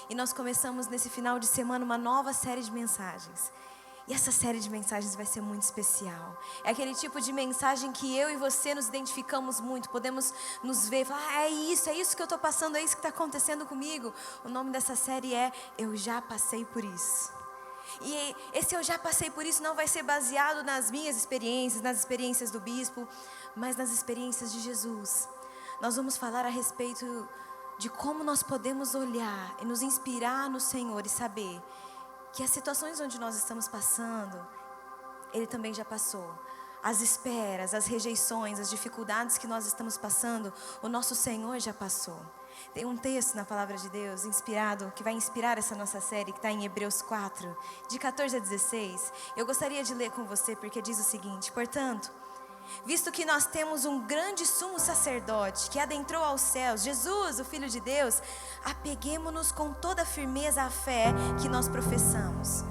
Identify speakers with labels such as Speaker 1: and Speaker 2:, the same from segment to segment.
Speaker 1: E nós começamos nesse final de semana uma nova série de mensagens. E essa série de mensagens vai ser muito especial. É aquele tipo de mensagem que eu e você nos identificamos muito. Podemos nos ver e falar, é isso que eu estou passando, é isso que está acontecendo comigo. O nome dessa série é Eu Já Passei Por Isso. E esse Eu Já Passei Por Isso não vai ser baseado nas minhas experiências, nas experiências do bispo, mas nas experiências de Jesus. Nós vamos falar a respeito de como nós podemos olhar e nos inspirar no Senhor e saber que as situações onde nós estamos passando, Ele também já passou. As esperas, as rejeições, as dificuldades que nós estamos passando, o nosso Senhor já passou. Tem um texto na palavra de Deus inspirado, que vai inspirar essa nossa série, que está em Hebreus 4, de 14 a 16. Eu gostaria de ler com você porque diz o seguinte: portanto, visto que nós temos um grande sumo sacerdote que adentrou aos céus, Jesus, o Filho de Deus, apeguemo-nos com toda a firmeza à fé que nós professamos.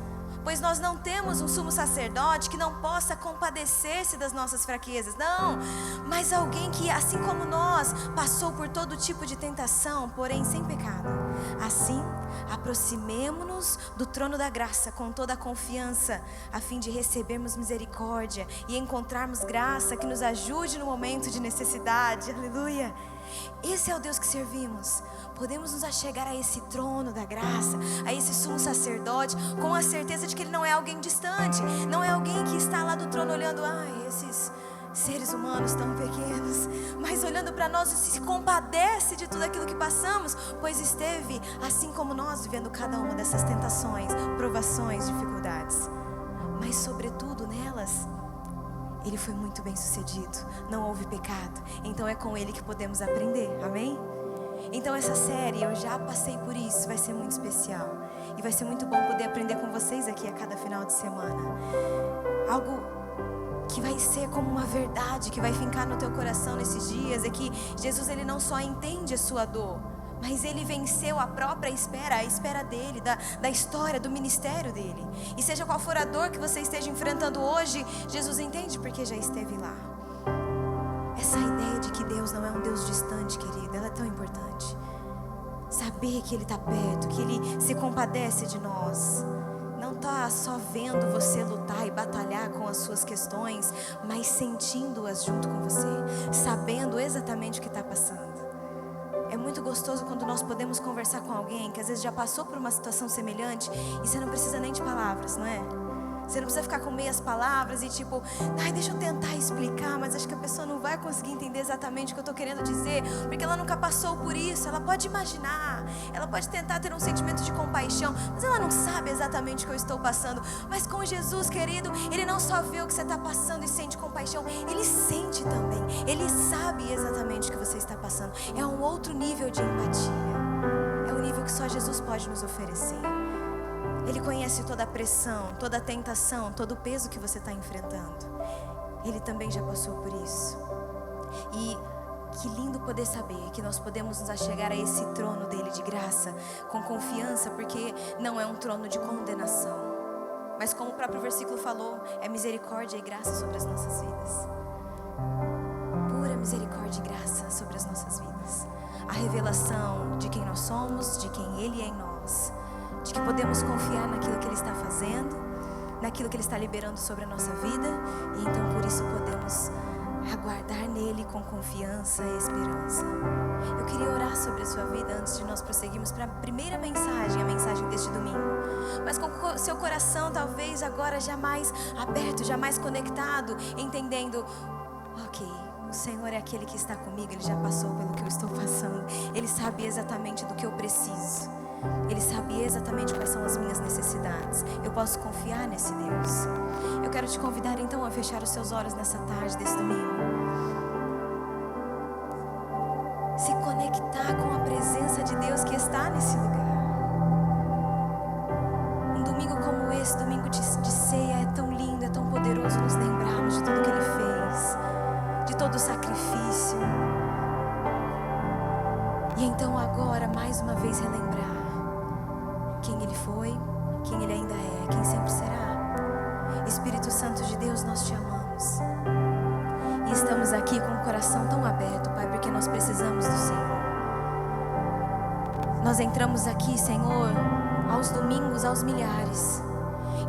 Speaker 1: Pois nós não temos um sumo sacerdote que não possa compadecer-se das nossas fraquezas, não, mas alguém que, assim como nós, passou por todo tipo de tentação, porém sem pecado. Assim, aproximemo-nos do trono da graça com toda a confiança, a fim de recebermos misericórdia e encontrarmos graça que nos ajude no momento de necessidade. Aleluia! Esse é o Deus que servimos. Podemos nos achegar a esse trono da graça, a esse sumo sacerdote, com a certeza de que Ele não é alguém distante, não é alguém que está lá do trono olhando, esses seres humanos tão pequenos, mas olhando para nós e se compadece de tudo aquilo que passamos, pois esteve, assim como nós, vivendo cada uma dessas tentações, provações, dificuldades, mas sobretudo nelas, Ele foi muito bem sucedido, não houve pecado, então é com Ele que podemos aprender, amém? Então essa série, Eu Já Passei Por Isso, vai ser muito especial. E vai ser muito bom poder aprender com vocês aqui a cada final de semana. Algo que vai ser como uma verdade, que vai fincar no teu coração nesses dias, é que Jesus, Ele não só entende a sua dor, mas Ele venceu a própria espera, a espera dEle, da história, do ministério dEle. E seja qual for a dor que você esteja enfrentando hoje, Jesus entende porque já esteve lá. Essa ideia de que Deus não é um Deus distante, querido, ela é tão importante. Saber que Ele está perto, que Ele se compadece de nós. Não está só vendo você lutar e batalhar com as suas questões, mas sentindo-as junto com você, sabendo exatamente o que está passando. É muito gostoso quando nós podemos conversar com alguém que às vezes já passou por uma situação semelhante e você não precisa nem de palavras, não é? Você não precisa ficar com meias palavras e tipo, deixa eu tentar explicar, mas acho que a pessoa não vai conseguir entender exatamente o que eu estou querendo dizer, porque ela nunca passou por isso. Ela pode imaginar, ela pode tentar ter um sentimento de compaixão, mas ela não sabe exatamente o que eu estou passando. Mas com Jesus, querido, Ele não só vê o que você está passando e sente compaixão, Ele sente também, Ele sabe exatamente o que você está passando. É um outro nível de empatia, é um nível que só Jesus pode nos oferecer. Ele conhece toda a pressão, toda a tentação, todo o peso que você está enfrentando. Ele também já passou por isso. E que lindo poder saber que nós podemos nos achegar a esse trono dele de graça, com confiança, porque não é um trono de condenação, mas como o próprio versículo falou, é misericórdia e graça sobre as nossas vidas. Pura misericórdia e graça sobre as nossas vidas. A revelação de quem nós somos, de quem Ele é em nós, de que podemos confiar naquilo que Ele está fazendo, naquilo que Ele está liberando sobre a nossa vida, e então por isso podemos aguardar nele com confiança e esperança. Eu queria orar sobre a sua vida antes de nós prosseguirmos para a primeira mensagem, a mensagem deste domingo, mas com o seu coração talvez agora já mais aberto, já mais conectado, entendendo, ok, o Senhor é aquele que está comigo, Ele já passou pelo que eu estou passando, Ele sabe exatamente do que eu preciso, Ele sabe exatamente quais são as minhas necessidades. Eu posso confiar nesse Deus. Eu quero te convidar então a fechar os seus olhos nessa tarde desse domingo. Se conectar com a presença de Deus que está nesse lugar. Um domingo como esse, domingo de ceia, é tão lindo, é tão poderoso nos lembrarmos de tudo que Ele fez, de todo o sacrifício. E então agora, mais uma vez, relembrar quem Ele foi, quem Ele ainda é, quem sempre será. Espírito Santo de Deus, nós te amamos. E estamos aqui com o coração tão aberto, Pai, porque nós precisamos do Senhor. Nós entramos aqui, Senhor, aos domingos, aos milhares.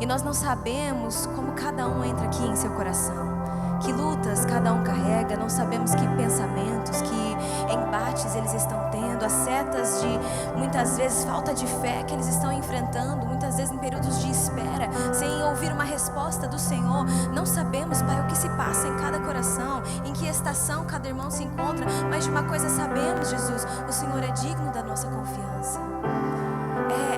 Speaker 1: E nós não sabemos como cada um entra aqui em seu coração. Que lutas cada um carrega, não sabemos que pensamentos, que embates eles estão tendo, as setas de, muitas vezes, falta de fé que eles estão enfrentando, muitas vezes em períodos de espera, sem ouvir uma resposta do Senhor. Não sabemos, Pai, o que se passa em cada coração, em que estação cada irmão se encontra, mas de uma coisa sabemos, Jesus, o Senhor é digno da nossa confiança.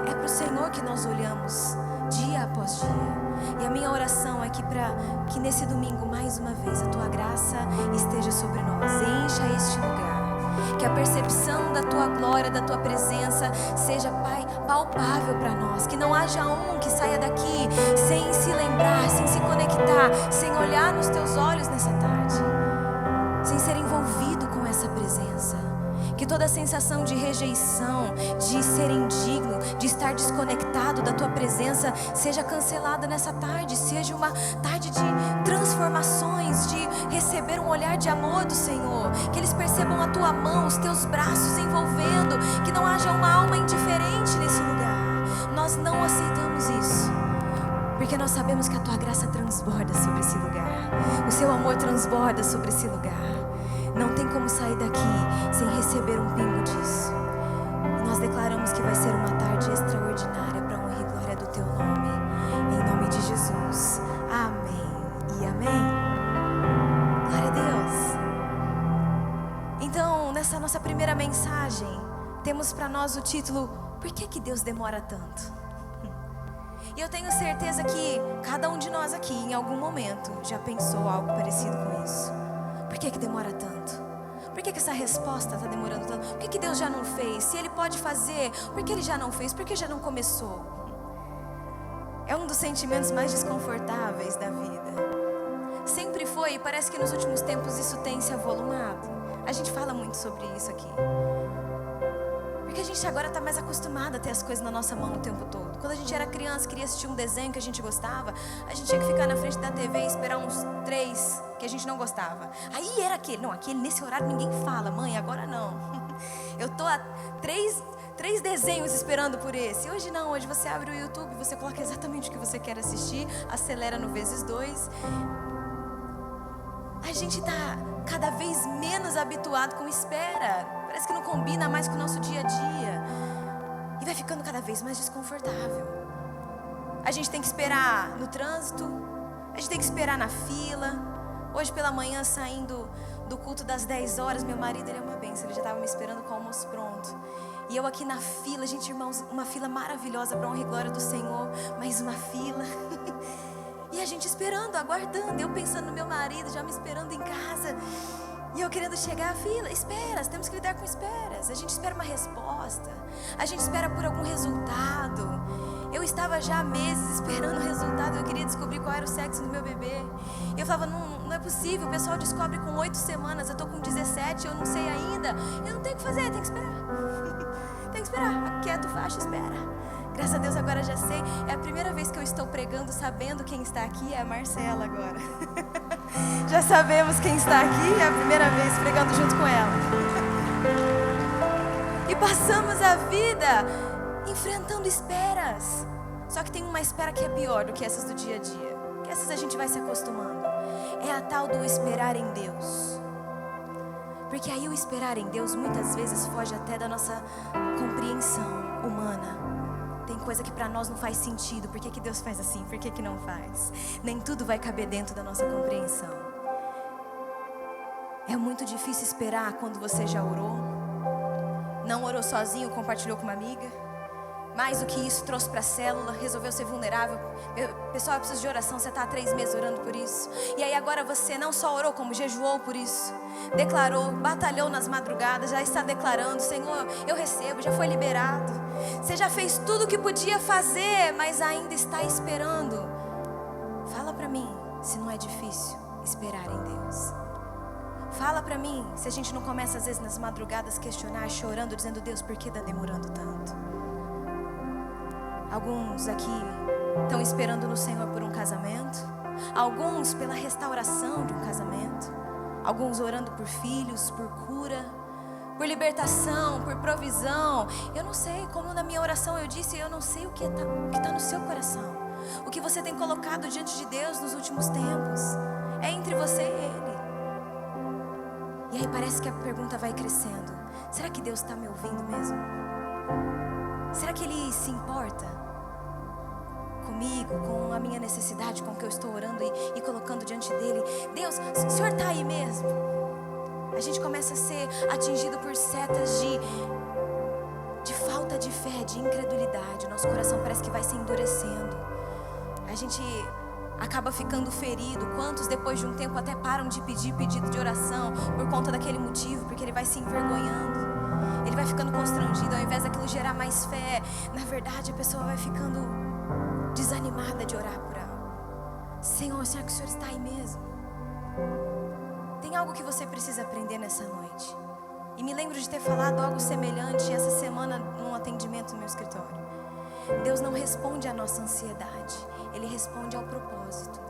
Speaker 1: É para o Senhor que nós olhamos dia após dia. E a minha oração é que nesse domingo, mais uma vez, a Tua graça esteja sobre nós. Encha este lugar. Que a percepção da Tua glória, da Tua presença seja, Pai, palpável para nós. Que não haja um que saia daqui sem se lembrar, sem se conectar, sem olhar nos Teus olhos nessa tarde, sem ser envolvido com essa presença. Que toda sensação de rejeição, de ser indigno, de estar desconectado da Tua presença seja cancelada nessa tarde. Seja uma tarde de transformações, de receber um olhar de amor do Senhor. Que eles percebam a Tua mão, os Teus braços envolvendo. Que não haja uma alma indiferente nesse lugar. Nós não aceitamos isso, porque nós sabemos que a Tua graça transborda sobre esse lugar. O Seu amor transborda sobre esse lugar. Não tem como sair daqui sem receber um pingo disso. E nós declaramos que vai ser uma tarde extraordinária para a honra e glória do Teu nome. Em nome de Jesus. Amém e amém. Glória a Deus. Então, nessa nossa primeira mensagem, temos para nós o título: Por que Deus demora tanto? E eu tenho certeza que cada um de nós aqui, em algum momento, já pensou algo parecido com isso. Por que demora tanto? Por que essa resposta está demorando tanto? Por que Deus já não fez? Se Ele pode fazer, por que Ele já não fez? Por que já não começou? É um dos sentimentos mais desconfortáveis da vida. Sempre foi, e parece que nos últimos tempos isso tem se avolumado. A gente fala muito sobre isso aqui. Porque a gente agora está mais acostumado a ter as coisas na nossa mão o tempo todo. Quando a gente era criança, queria assistir um desenho que a gente gostava, a gente tinha que ficar na frente da TV e esperar uns 3 que a gente não gostava. Aí era aquele, não, aquele nesse horário ninguém fala, mãe, agora não. Eu tô há 3 desenhos esperando por esse. Hoje não, hoje você abre o YouTube, você coloca exatamente o que você quer assistir, acelera no ×2. A gente está cada vez menos habituado com espera. Parece que não combina mais com o nosso dia a dia. E vai ficando cada vez mais desconfortável. A gente tem que esperar no trânsito, a gente tem que esperar na fila. Hoje pela manhã, saindo do culto das 10 horas, meu marido, ele é uma bênção, ele já estava me esperando com o almoço pronto. E eu aqui na fila, gente, irmãos, uma fila maravilhosa para a honra e glória do Senhor. Mais uma fila. E a gente esperando, aguardando, eu pensando no meu marido, já me esperando em casa. E eu querendo chegar à fila. Esperas, temos que lidar com esperas. A gente espera uma resposta, a gente espera por algum resultado. Eu estava já há meses esperando o resultado. Eu queria descobrir qual era o sexo do meu bebê. E eu falava, não é possível, o pessoal descobre com 8 semanas. Eu estou com 17, eu não sei ainda. Eu não tenho o que fazer, tem que esperar. Tem que esperar, aquieta o facho, espera. Graças a Deus agora já sei. É a primeira vez que eu estou pregando sabendo quem está aqui. É a Marcela agora. Já sabemos quem está aqui. É a primeira vez pregando junto com ela. E passamos a vida enfrentando esperas. Só que tem uma espera que é pior do que essas do dia a dia, que essas a gente vai se acostumando. É a tal do esperar em Deus. Porque aí o esperar em Deus muitas vezes foge até da nossa compreensão humana. Tem coisa que para nós não faz sentido. Por que Deus faz assim? Por que não faz? Nem tudo vai caber dentro da nossa compreensão. É muito difícil esperar quando você já orou. Não orou sozinho, compartilhou com uma amiga. Mais do que isso, trouxe para a célula, resolveu ser vulnerável. Pessoal, eu preciso de oração, você está há 3 meses orando por isso. E aí agora você não só orou, como jejuou por isso. Declarou, batalhou nas madrugadas, já está declarando, Senhor, eu recebo, já foi liberado. Você já fez tudo o que podia fazer, mas ainda está esperando. Fala para mim se não é difícil esperar em Deus. Fala para mim se a gente não começa às vezes nas madrugadas questionar, chorando, dizendo, Deus, por que está demorando tanto? Alguns aqui estão esperando no Senhor por um casamento. Alguns pela restauração de um casamento. Alguns orando por filhos, por cura, por libertação, por provisão. Eu não sei, como na minha oração eu disse, eu não sei o que está no seu coração. O que você tem colocado diante de Deus nos últimos tempos. É entre você e Ele. E aí parece que a pergunta vai crescendo. Será que Deus está me ouvindo mesmo? Será que Ele se importa comigo, com a minha necessidade, com o que eu estou orando e colocando diante dEle? Deus, o Senhor está aí mesmo? A gente começa a ser atingido por setas de falta de fé, de incredulidade. Nosso coração parece que vai se endurecendo. A gente acaba ficando ferido. Quantos depois de um tempo até param de pedir pedido de oração por conta daquele motivo, porque ele vai se envergonhando, ele vai ficando constrangido. Ao invés daquilo gerar mais fé, na verdade a pessoa vai ficando desanimada de orar por algo. Senhor, será que o Senhor está aí mesmo? Tem algo que você precisa aprender nessa noite. E me lembro de ter falado algo semelhante essa semana num atendimento no meu escritório. Deus não responde à nossa ansiedade, Ele responde ao propósito.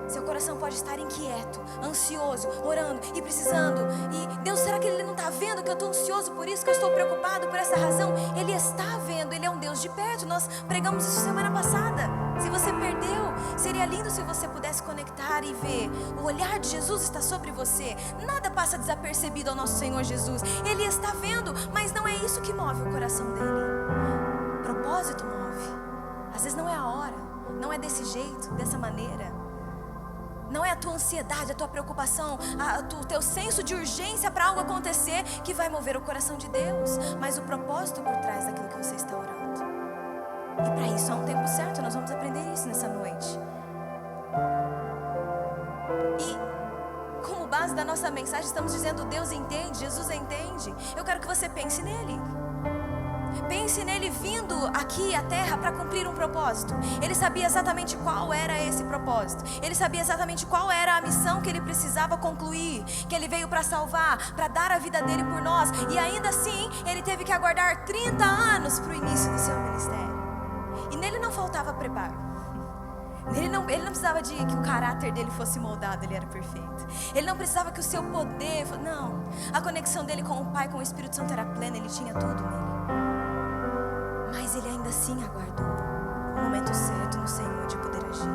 Speaker 1: Seu coração pode estar inquieto, ansioso, orando e precisando. E Deus, será que Ele não está vendo que eu estou ansioso por isso, que eu estou preocupado por essa razão? Ele está vendo, Ele é um Deus de perto. Nós pregamos isso semana passada. Se você perdeu, seria lindo se você pudesse conectar e ver. O olhar de Jesus está sobre você. Nada passa desapercebido ao nosso Senhor Jesus. Ele está vendo, mas não é isso que move o coração dele. Propósito move. Às vezes não é a hora, não é desse jeito, dessa maneira. Não é a tua ansiedade, a tua preocupação, o teu senso de urgência para algo acontecer que vai mover o coração de Deus, mas o propósito por trás daquilo que você está orando. E para isso há um tempo certo, nós vamos aprender isso nessa noite. E como base da nossa mensagem estamos dizendo: Deus entende, Jesus entende. Eu quero que você pense nele. Pense nele vindo aqui à terra para cumprir um propósito. Ele sabia exatamente qual era esse propósito. Ele sabia exatamente qual era a missão que ele precisava concluir, que ele veio para salvar, para dar a vida dele por nós. E ainda assim, ele teve que aguardar 30 anos para o início do seu ministério. E nele não faltava preparo. Ele não precisava de que o caráter dele fosse moldado, ele era perfeito. Ele não precisava que o seu poder, não. A conexão dele com o Pai, com o Espírito Santo era plena, ele tinha tudo nele. Mas ele ainda assim aguardou o momento certo no Senhor de poder agir.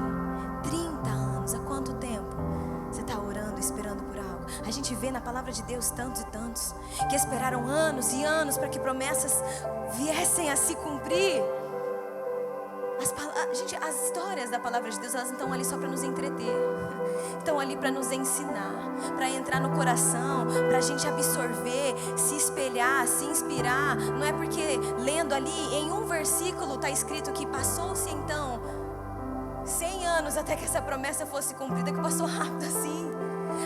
Speaker 1: 30 anos, há quanto tempo você está orando, esperando por algo? A gente vê na palavra de Deus tantos e tantos que esperaram anos e anos para que promessas viessem a se cumprir. As histórias da palavra de Deus, elas não estão ali só para nos entreter. Estão ali para nos ensinar, para entrar no coração, para a gente absorver, se espelhar, se inspirar. Não é porque lendo ali em um versículo está escrito que passou-se então 100 anos até que essa promessa fosse cumprida, que passou rápido assim.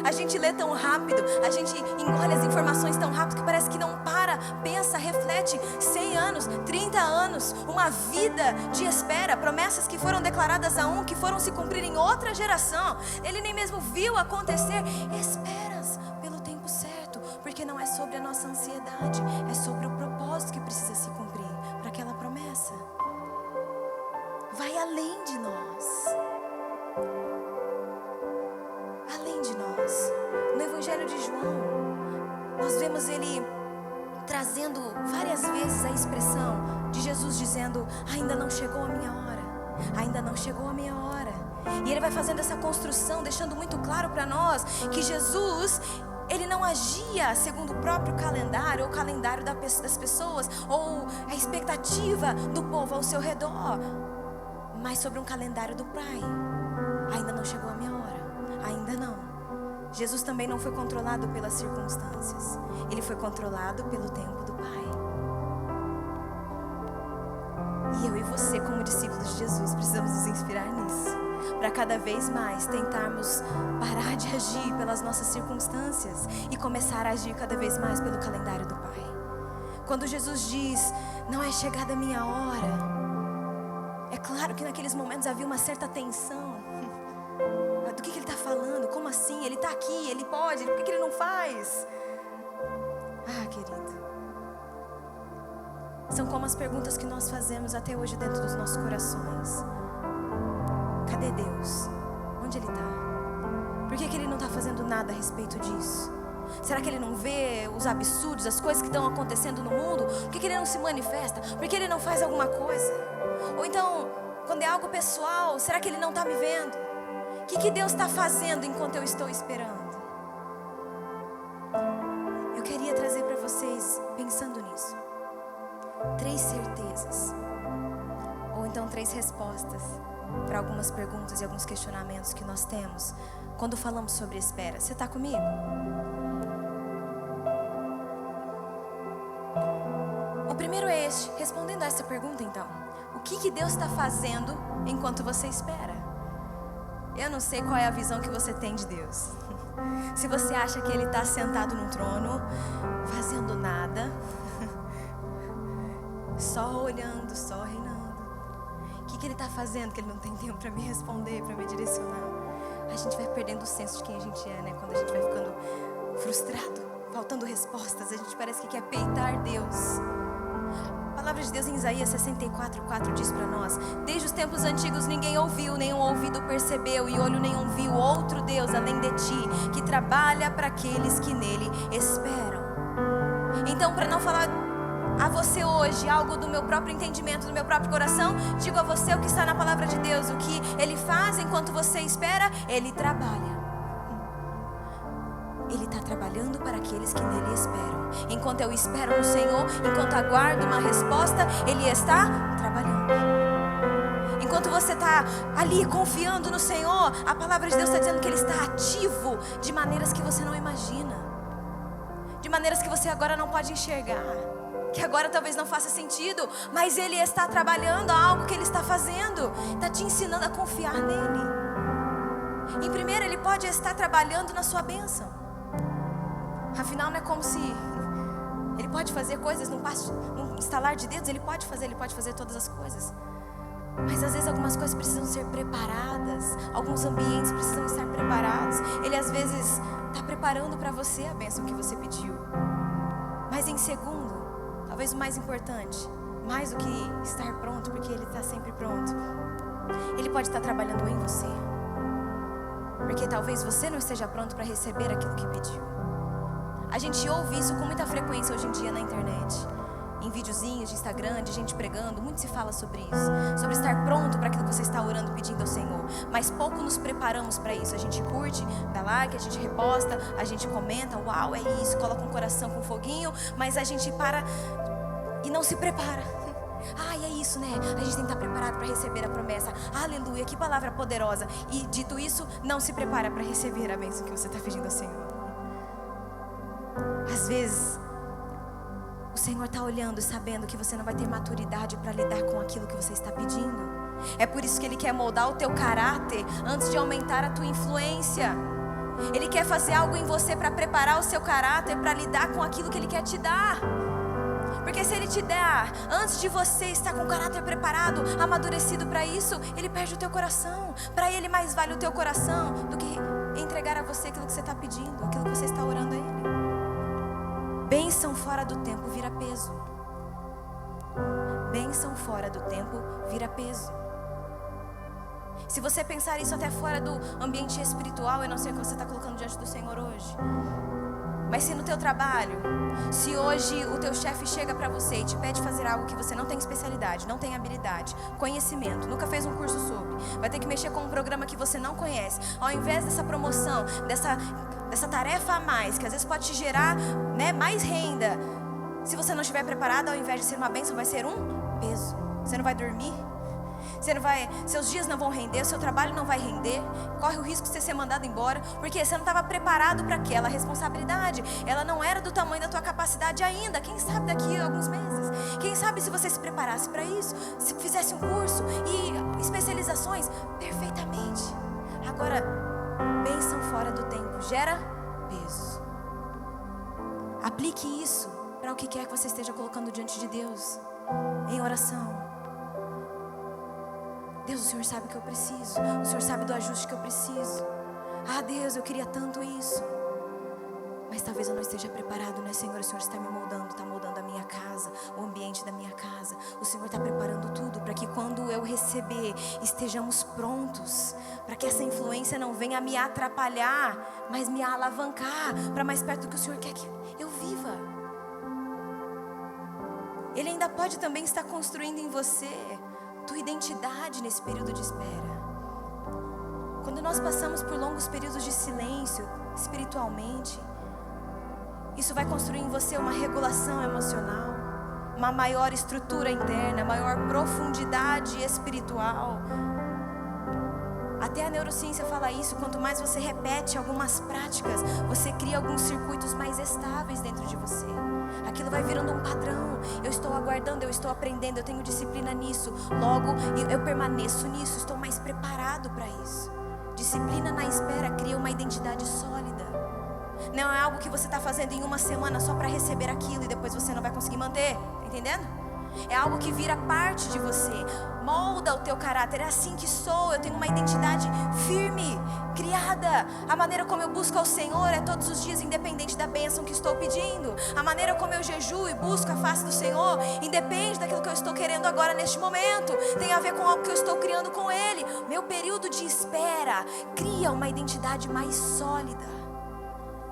Speaker 1: A gente lê tão rápido, a gente engole as informações tão rápido que parece que não para, pensa, reflete. 100 anos, 30 anos, uma vida de espera, promessas que foram declaradas a um, que foram se cumprir em outra geração. Ele nem mesmo viu acontecer. Esperas pelo tempo certo, porque não é sobre a nossa ansiedade, é sobre o propósito que precisa se cumprir para aquela promessa. Vai além de nós. Além de nós. No Evangelho de João, nós vemos ele trazendo várias vezes a expressão de Jesus dizendo: ainda não chegou a minha hora, ainda não chegou a minha hora. E ele vai fazendo essa construção, deixando muito claro para nós que Jesus, ele não agia segundo o próprio calendário, ou o calendário das pessoas, ou a expectativa do povo ao seu redor, mas sobre um calendário do Pai. Ainda não chegou a minha hora, ainda não. Jesus também não foi controlado pelas circunstâncias, ele foi controlado pelo tempo do Pai. E eu e você, como discípulos de Jesus, precisamos nos inspirar nisso, para cada vez mais tentarmos parar de agir pelas nossas circunstâncias e começar a agir cada vez mais pelo calendário do Pai. Quando Jesus diz: não é chegada a minha hora, é claro que naqueles momentos havia uma certa tensão. Do que ele está falando? Como assim? Ele está aqui, ele pode, por que ele não faz? Ah, querido, são como as perguntas que nós fazemos até hoje dentro dos nossos corações. Cadê Deus? Onde Ele está? Por que ele não está fazendo nada a respeito disso? Será que Ele não vê os absurdos, as coisas que estão acontecendo no mundo? Por que Ele não se manifesta? Por que Ele não faz alguma coisa? Ou então, quando é algo pessoal, será que Ele não está me vendo? O que Deus está fazendo enquanto eu estou esperando? Eu queria trazer para vocês, pensando nisso, 3 certezas, ou então 3 respostas para algumas perguntas e alguns questionamentos que nós temos quando falamos sobre espera. Você está comigo? O primeiro é este, respondendo a essa pergunta então: o que Deus está fazendo enquanto você espera? Eu não sei qual é a visão que você tem de Deus. Se você acha que Ele está sentado num trono, fazendo nada, só olhando, só reinando. O que Ele está fazendo que Ele não tem tempo para me responder, para me direcionar? A gente vai perdendo o senso de quem a gente é, né? Quando a gente vai ficando frustrado, faltando respostas, a gente parece que quer peitar Deus. A palavra de Deus em Isaías 64:4 diz para nós: desde os tempos antigos ninguém ouviu, nenhum ouvido percebeu, e olho nenhum viu outro Deus além de ti, que trabalha para aqueles que nele esperam. Então, para não falar a você hoje algo do meu próprio entendimento, do meu próprio coração, digo a você o que está na palavra de Deus. O que Ele faz enquanto você espera? Ele trabalha. Ele está trabalhando para aqueles que nele esperam. Enquanto eu espero no Senhor, enquanto aguardo uma resposta, Ele está trabalhando. Enquanto você está ali confiando no Senhor, a palavra de Deus está dizendo que Ele está ativo de maneiras que você não imagina, de maneiras que você agora não pode enxergar, que agora talvez não faça sentido, mas Ele está trabalhando algo que Ele está fazendo, está te ensinando a confiar nele. Em primeiro, Ele pode estar trabalhando na sua bênção. Afinal, não é como se Ele pode fazer coisas num estalar de dedos. Ele pode fazer todas as coisas. Mas às vezes algumas coisas precisam ser preparadas, alguns ambientes precisam estar preparados. Ele às vezes está preparando para você a bênção que você pediu. Mas em segundo, talvez o mais importante, mais do que estar pronto, porque Ele está sempre pronto, Ele pode estar trabalhando em você, porque talvez você não esteja pronto para receber aquilo que pediu. A gente ouve isso com muita frequência hoje em dia na internet, em videozinhos de Instagram, de gente pregando. Muito se fala sobre isso, sobre estar pronto para aquilo que você está orando, pedindo ao Senhor. Mas pouco nos preparamos para isso. A gente curte, dá like, a gente reposta, a gente comenta, uau, é isso, coloca um coração com foguinho, mas a gente para e não se prepara. É isso, né? A gente tem que estar preparado para receber a promessa. Aleluia, que palavra poderosa. E dito isso, não se prepara para receber a bênção que você está pedindo ao Senhor. Às vezes o Senhor está olhando e sabendo que você não vai ter maturidade para lidar com aquilo que você está pedindo. É por isso que Ele quer moldar o teu caráter antes de aumentar a tua influência. Ele quer fazer algo em você para preparar o seu caráter para lidar com aquilo que Ele quer te dar. Porque se Ele te der, antes de você estar com o caráter preparado, amadurecido para isso, Ele perde o teu coração. Para Ele mais vale o teu coração do que entregar a você aquilo que você está pedindo, aquilo que você está orando a Ele. Bênção fora do tempo vira peso. Bênção fora do tempo vira peso. Se você pensar isso até fora do ambiente espiritual, eu não sei o que você está colocando diante do Senhor hoje. Mas se no teu trabalho, se hoje o teu chefe chega para você e te pede fazer algo que você não tem especialidade, não tem habilidade, conhecimento, nunca fez um curso sobre, vai ter que mexer com um programa que você não conhece, ao invés dessa promoção, dessa tarefa a mais, que às vezes pode te gerar, né, mais renda, se você não estiver preparado, ao invés de ser uma bênção, vai ser um peso. Você não vai dormir, seus dias não vão render, seu trabalho não vai render, corre o risco de você ser mandado embora, porque você não estava preparado para aquela responsabilidade. Ela não era do tamanho da tua capacidade ainda. Quem sabe daqui a alguns meses, quem sabe se você se preparasse para isso, se fizesse um curso e especializações perfeitamente. Agora, bênção fora do tempo gera peso. Aplique isso para o que quer que você esteja colocando diante de Deus em oração. Deus, o Senhor sabe o que eu preciso. O Senhor sabe do ajuste que eu preciso. Deus, eu queria tanto isso, Mas talvez eu não esteja preparado, né, Senhor? O Senhor está me moldando, está moldando a minha casa, o ambiente da minha casa. O Senhor está preparando tudo para que quando eu receber, estejamos prontos. Para que essa influência não venha me atrapalhar, mas me alavancar para mais perto do que o Senhor quer que eu viva. Ele ainda pode também estar construindo em você tua identidade nesse período de espera. Quando nós passamos por longos períodos de silêncio, espiritualmente, isso vai construir em você uma regulação emocional, uma maior estrutura interna, maior profundidade espiritual. Até a neurociência fala isso, quanto mais você repete algumas práticas, você cria alguns circuitos mais estáveis dentro de você. Aquilo vai virando um padrão. Eu estou aguardando, eu estou aprendendo, eu tenho disciplina nisso. Logo, eu permaneço nisso, estou mais preparado para isso. Disciplina na espera cria uma identidade sólida. Não é algo que você está fazendo em uma semana só para receber aquilo e depois você não vai conseguir manter, tá entendendo? É algo que vira parte de você, molda o teu caráter. É assim que sou, eu tenho uma identidade firme, criada. A maneira como eu busco ao Senhor é todos os dias, independente da bênção que estou pedindo. A maneira como eu jejuo e busco a face do Senhor independe daquilo que eu estou querendo agora neste momento. Tem a ver com algo que eu estou criando com Ele. Meu período de espera cria uma identidade mais sólida.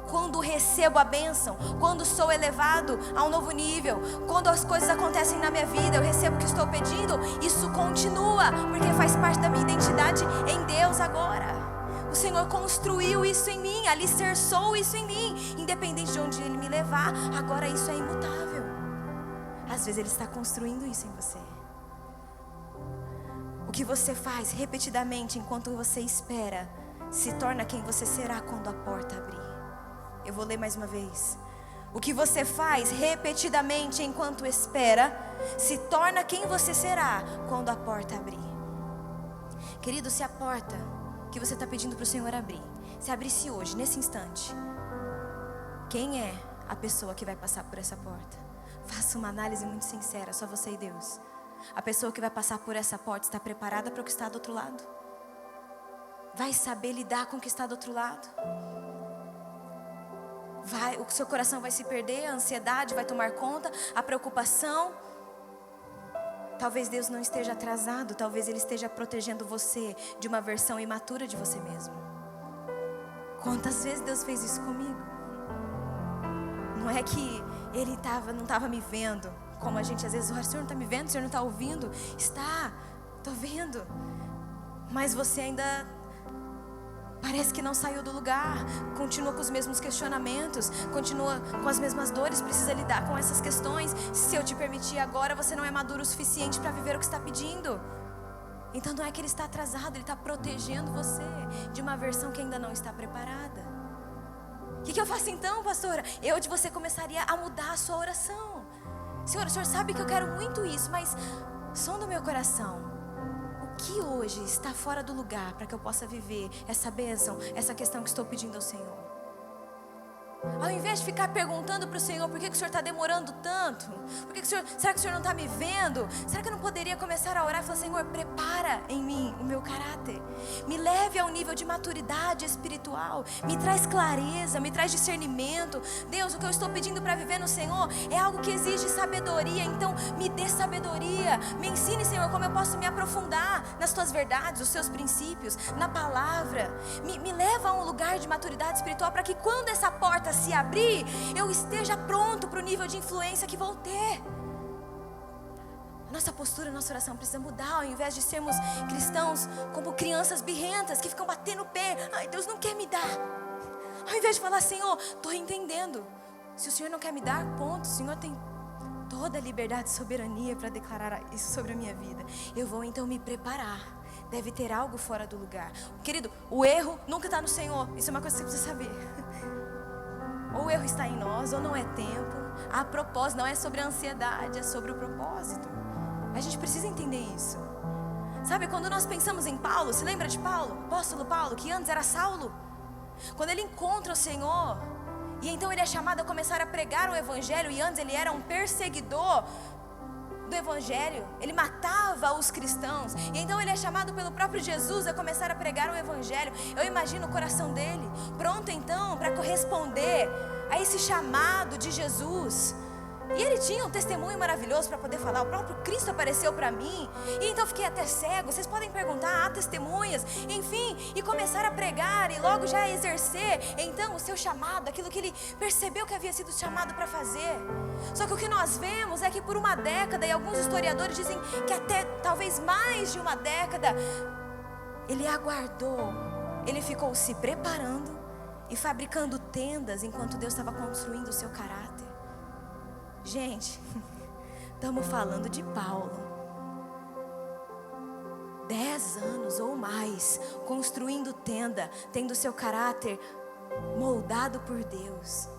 Speaker 1: Quando recebo a bênção, quando sou elevado a um novo nível, quando as coisas acontecem na minha vida, eu recebo o que estou pedindo, isso continua, porque faz parte da minha identidade em Deus agora. O Senhor construiu isso em mim, alicerçou isso em mim, independente de onde Ele me levar, agora isso é imutável. Às vezes Ele está construindo isso em você. O que você faz repetidamente enquanto você espera, se torna quem você será quando a porta abrir. Eu vou ler mais uma vez. O que você faz repetidamente enquanto espera, se torna quem você será quando a porta abrir. Querido, se a porta que você está pedindo para o Senhor abrir, se abrisse hoje, nesse instante, quem é a pessoa que vai passar por essa porta? Faça uma análise muito sincera, só você e Deus. A pessoa que vai passar por essa porta está preparada para o que está do outro lado? Vai saber lidar com o que está do outro lado? O seu coração vai se perder, a ansiedade vai tomar conta, a preocupação. Talvez Deus não esteja atrasado, talvez Ele esteja protegendo você de uma versão imatura de você mesmo. Quantas vezes Deus fez isso comigo? Não é que Ele não estava me vendo, como a gente às vezes ora, o Senhor não está me vendo, o Senhor não está ouvindo. Está, estou vendo. Mas você ainda parece que não saiu do lugar, continua com os mesmos questionamentos, continua com as mesmas dores, precisa lidar com essas questões. Se eu te permitir agora, você não é maduro o suficiente para viver o que está pedindo. Então não é que Ele está atrasado, Ele está protegendo você de uma versão que ainda não está preparada. O que eu faço então, pastora? De você começaria a mudar a sua oração. Senhor, o Senhor sabe que eu quero muito isso, mas som do meu coração, que hoje está fora do lugar para que eu possa viver essa bênção, essa questão que estou pedindo ao Senhor. Ao invés de ficar perguntando para o Senhor por que o Senhor está demorando tanto, será que o Senhor não está me vendo? Será que eu não poderia começar a orar e falar: Senhor, prepara em mim o meu caráter, me leve a um nível de maturidade espiritual, me traz clareza, me traz discernimento. Deus, o que eu estou pedindo para viver no Senhor é algo que exige sabedoria, então me dê sabedoria, me ensine, Senhor, como eu posso me aprofundar nas tuas verdades, os seus princípios, na palavra. Me leva a um lugar de maturidade espiritual para que quando essa porta se abrir, eu esteja pronto para o nível de influência que vou ter. Nossa postura, nossa oração precisa mudar. Ao invés de sermos cristãos como crianças birrentas que ficam batendo o pé, ai, Deus não quer me dar. Ao invés de falar: Senhor, estou entendendo, se o Senhor não quer me dar, ponto. O Senhor tem toda a liberdade e soberania para declarar isso sobre a minha vida. Eu vou então me preparar. Deve ter algo fora do lugar. Querido, o erro nunca está no Senhor. Isso é uma coisa que você precisa saber. Ou o erro está em nós, ou não é tempo. A propósito, não é sobre a ansiedade, é sobre o propósito. A gente precisa entender isso. Sabe, quando nós pensamos em Paulo, se lembra de Paulo? O apóstolo Paulo, que antes era Saulo. Quando ele encontra o Senhor, e então ele é chamado a começar a pregar o evangelho, e antes ele era um perseguidor do evangelho, ele matava os cristãos, e então ele é chamado pelo próprio Jesus a começar a pregar o evangelho. Eu imagino o coração dele, pronto então para corresponder a esse chamado de Jesus. E ele tinha um testemunho maravilhoso para poder falar. O próprio Cristo apareceu para mim, e então fiquei até cego. Vocês podem perguntar, há testemunhas, enfim, e começar a pregar e logo já exercer então o seu chamado, aquilo que ele percebeu que havia sido chamado para fazer. Só que o que nós vemos é que por uma década, e alguns historiadores dizem que até talvez mais de uma década, ele aguardou, ele ficou se preparando e fabricando tendas enquanto Deus estava construindo o seu caráter. Gente, estamos falando de Paulo, 10 anos ou mais construindo tenda, tendo seu caráter moldado por Deus,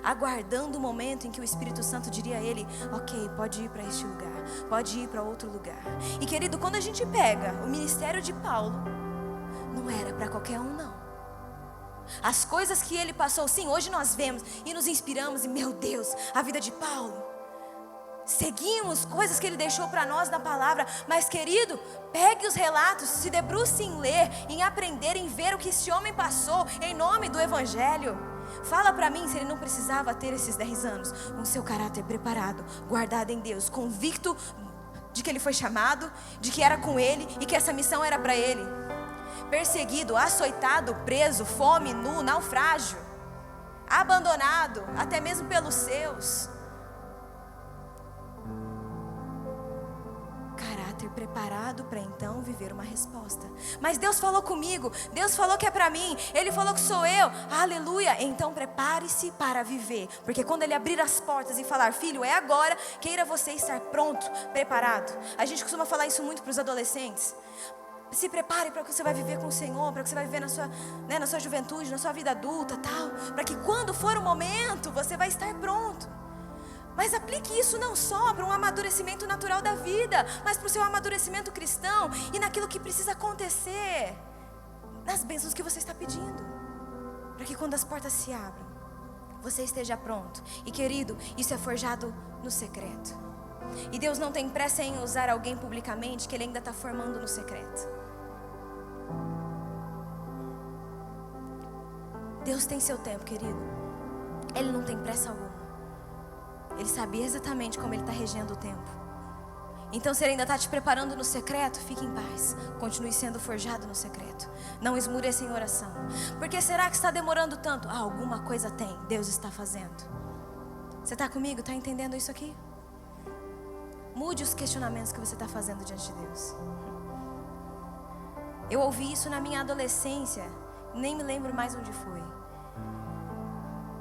Speaker 1: aguardando o momento em que o Espírito Santo diria a ele: ok, pode ir para este lugar, pode ir para outro lugar. E querido, quando a gente pega o ministério de Paulo, não era para qualquer um não. As coisas que ele passou, sim, hoje nós vemos e nos inspiramos, e meu Deus, a vida de Paulo, seguimos coisas que ele deixou para nós na palavra. Mas querido, pegue os relatos, se debruce em ler, em aprender, em ver o que esse homem passou em nome do evangelho. Fala para mim se ele não precisava ter esses 10 anos, com seu caráter preparado, guardado em Deus, convicto de que ele foi chamado, de que era com ele e que essa missão era para ele. Perseguido, açoitado, preso, fome, nu, naufrágio, abandonado, até mesmo pelos seus. Caráter preparado para então viver uma resposta. Mas Deus falou comigo, Deus falou que é para mim, Ele falou que sou eu, aleluia. Então prepare-se para viver, porque quando Ele abrir as portas e falar: filho, é agora, queira você estar pronto, preparado. A gente costuma falar isso muito para os adolescentes. Se prepare para o que você vai viver com o Senhor, para o que você vai viver na sua juventude, na sua vida adulta, tal, para que quando for o momento, você vai estar pronto. Mas aplique isso não só para um amadurecimento natural da vida, mas para o seu amadurecimento cristão e naquilo que precisa acontecer, nas bênçãos que você está pedindo, para que quando as portas se abram, você esteja pronto. E querido, isso é forjado no secreto. E Deus não tem pressa em usar alguém publicamente que Ele ainda está formando no secreto. Deus tem seu tempo, querido. Ele não tem pressa alguma. Ele sabia exatamente como Ele está regendo o tempo. Então se Ele ainda está te preparando no secreto, fique em paz. Continue sendo forjado no secreto. Não esmureça em oração. Porque será que está demorando tanto? Alguma coisa tem, Deus está fazendo. Você está comigo? Está entendendo isso aqui? Mude os questionamentos que você está fazendo diante de Deus. Eu ouvi isso na minha adolescência, nem me lembro mais onde foi.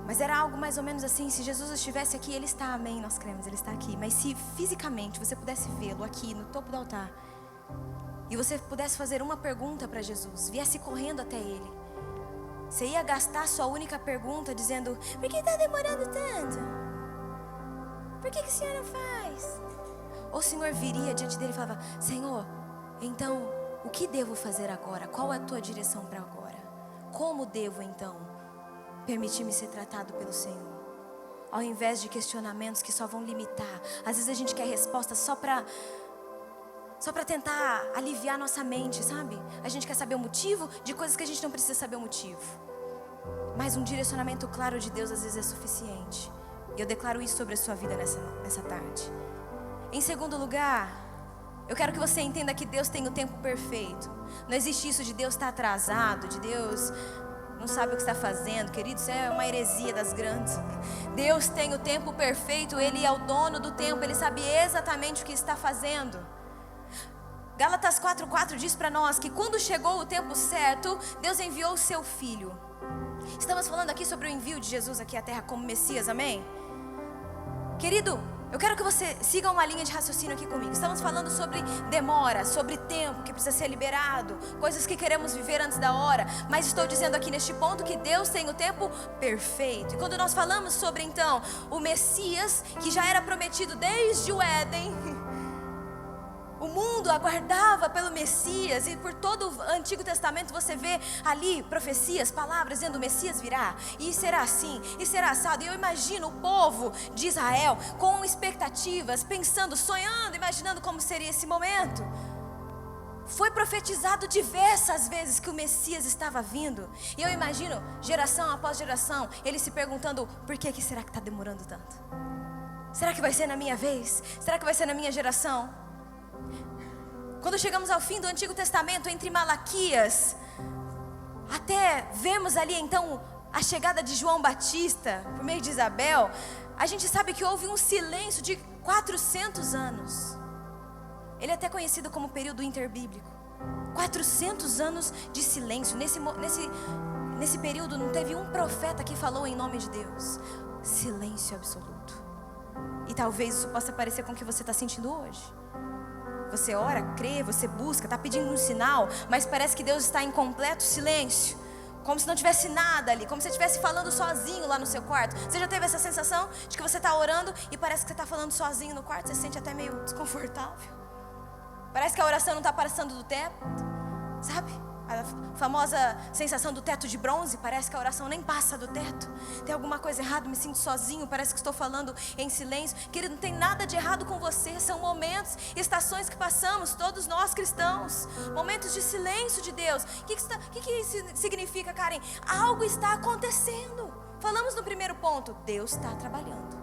Speaker 1: Mas era algo mais ou menos assim: se Jesus estivesse aqui, Ele está, amém, nós cremos, Ele está aqui. Mas se fisicamente você pudesse vê-lo aqui no topo do altar, e você pudesse fazer uma pergunta para Jesus, viesse correndo até Ele, você ia gastar sua única pergunta dizendo: por que está demorando tanto? Por que o Senhor não faz? Ou o Senhor viria diante dele e falava: Senhor, então o que devo fazer agora? Qual é a tua direção para agora? Como devo então permitir-me ser tratado pelo Senhor? Ao invés de questionamentos que só vão limitar. Às vezes a gente quer resposta só para tentar aliviar nossa mente, sabe? A gente quer saber o motivo de coisas que a gente não precisa saber o motivo. Mas um direcionamento claro de Deus às vezes é suficiente. E eu declaro isso sobre a sua vida nessa tarde. Em segundo lugar, eu quero que você entenda que Deus tem o tempo perfeito. Não existe isso de Deus estar atrasado, de Deus não sabe o que está fazendo, querido. Isso é uma heresia das grandes. Deus tem o tempo perfeito, Ele é o dono do tempo, Ele sabe exatamente o que está fazendo. Gálatas 4:4 diz para nós que quando chegou o tempo certo, Deus enviou o seu Filho. Estamos falando aqui sobre o envio de Jesus aqui à terra como Messias, amém? Querido, eu quero que você siga uma linha de raciocínio aqui comigo. Estamos falando sobre demora, sobre tempo que precisa ser liberado, coisas que queremos viver antes da hora. Mas estou dizendo aqui neste ponto que Deus tem o tempo perfeito. E quando nós falamos sobre então o Messias, que já era prometido desde o Éden, o mundo mundo aguardava pelo Messias, e por todo o Antigo Testamento você vê ali profecias, palavras dizendo: o Messias virá, e será assim, e será assado. E eu imagino o povo de Israel com expectativas, pensando, sonhando, imaginando como seria esse momento. Foi profetizado diversas vezes que o Messias estava vindo. E eu imagino, geração após geração, eles se perguntando: por que será que está demorando tanto? Será que vai ser na minha vez? Será que vai ser na minha geração? Quando chegamos ao fim do Antigo Testamento, entre Malaquias, até vemos ali então a chegada de João Batista, por meio de Isabel, a gente sabe que houve um silêncio de 400 anos. Ele é até conhecido como período interbíblico. 400 anos de silêncio. Nesse período não teve um profeta que falou em nome de Deus. Silêncio absoluto. E talvez isso possa parecer com o que você está sentindo hoje. Você ora, crê, você busca, está pedindo um sinal, mas parece que Deus está em completo silêncio. Como se não tivesse nada ali, como se você estivesse falando sozinho lá no seu quarto. Você já teve essa sensação de que você está orando e parece que você está falando sozinho no quarto? Você se sente até meio desconfortável. Parece que a oração não está passando do teto, sabe? A famosa sensação do teto de bronze. Parece que a oração nem passa do teto. Tem alguma coisa errada, me sinto sozinho, parece que estou falando em silêncio. Querido, não tem nada de errado com você. São momentos, estações que passamos, todos nós cristãos. Momentos de silêncio de Deus. O que isso significa, Karen? Algo está acontecendo. Falamos no primeiro ponto: Deus está trabalhando.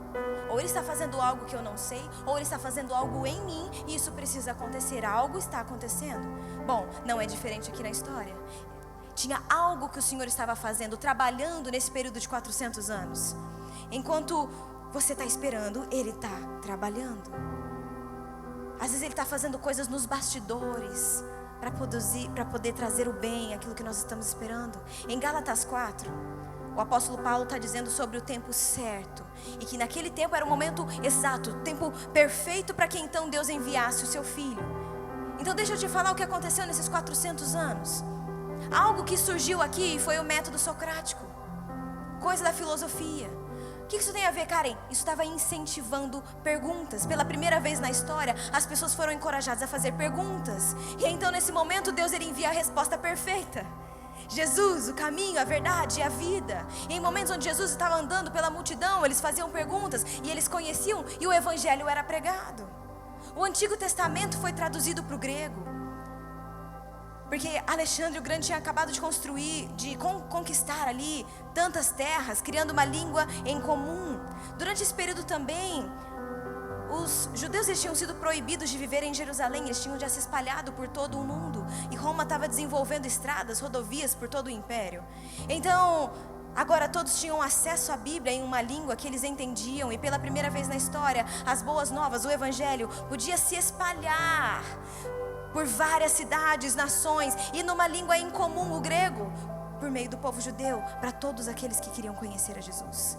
Speaker 1: Ou Ele está fazendo algo que eu não sei, ou Ele está fazendo algo em mim, e isso precisa acontecer. Algo está acontecendo. Bom, não é diferente aqui na história. Tinha algo que o Senhor estava fazendo, trabalhando nesse período de 400 anos. Enquanto você está esperando, Ele está trabalhando. Às vezes Ele está fazendo coisas nos bastidores, para poder trazer o bem, aquilo que nós estamos esperando. Em Gálatas 4, o apóstolo Paulo está dizendo sobre o tempo certo, e que naquele tempo era o momento exato, o tempo perfeito para que então Deus enviasse o seu Filho. Então deixa eu te falar o que aconteceu nesses 400 anos. Algo que surgiu aqui foi o método socrático, coisa da filosofia. O que isso tem a ver, Karen? Isso estava incentivando perguntas. Pela primeira vez na história, as pessoas foram encorajadas a fazer perguntas. E então nesse momento Deus ele envia a resposta perfeita. Jesus, o caminho, a verdade e a vida. E em momentos onde Jesus estava andando pela multidão, eles faziam perguntas e eles conheciam, e o evangelho era pregado. O Antigo Testamento foi traduzido para o grego, porque Alexandre o Grande tinha acabado de conquistar ali tantas terras, criando uma língua em comum. Durante esse período também, os judeus eles tinham sido proibidos de viver em Jerusalém. Eles tinham já se espalhado por todo o mundo, e Roma estava desenvolvendo estradas, rodovias por todo o império. Então, agora todos tinham acesso à Bíblia em uma língua que eles entendiam. E pela primeira vez na história, as boas novas, o evangelho, podia se espalhar por várias cidades, nações, e numa língua em comum, o grego, por meio do povo judeu, para todos aqueles que queriam conhecer a Jesus.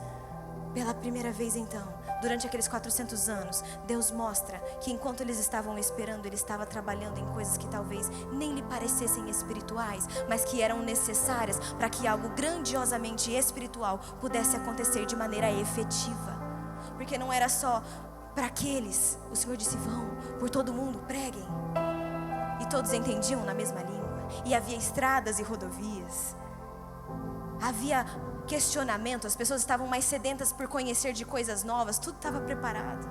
Speaker 1: Pela primeira vez então, durante aqueles 400 anos, Deus mostra que enquanto eles estavam esperando, Ele estava trabalhando em coisas que talvez nem lhe parecessem espirituais, mas que eram necessárias para que algo grandiosamente espiritual pudesse acontecer de maneira efetiva. Porque não era só para aqueles. O Senhor disse: vão por todo mundo, preguem. E todos entendiam na mesma língua. E havia estradas e rodovias. Havia questionamento, as pessoas estavam mais sedentas por conhecer de coisas novas, tudo estava preparado.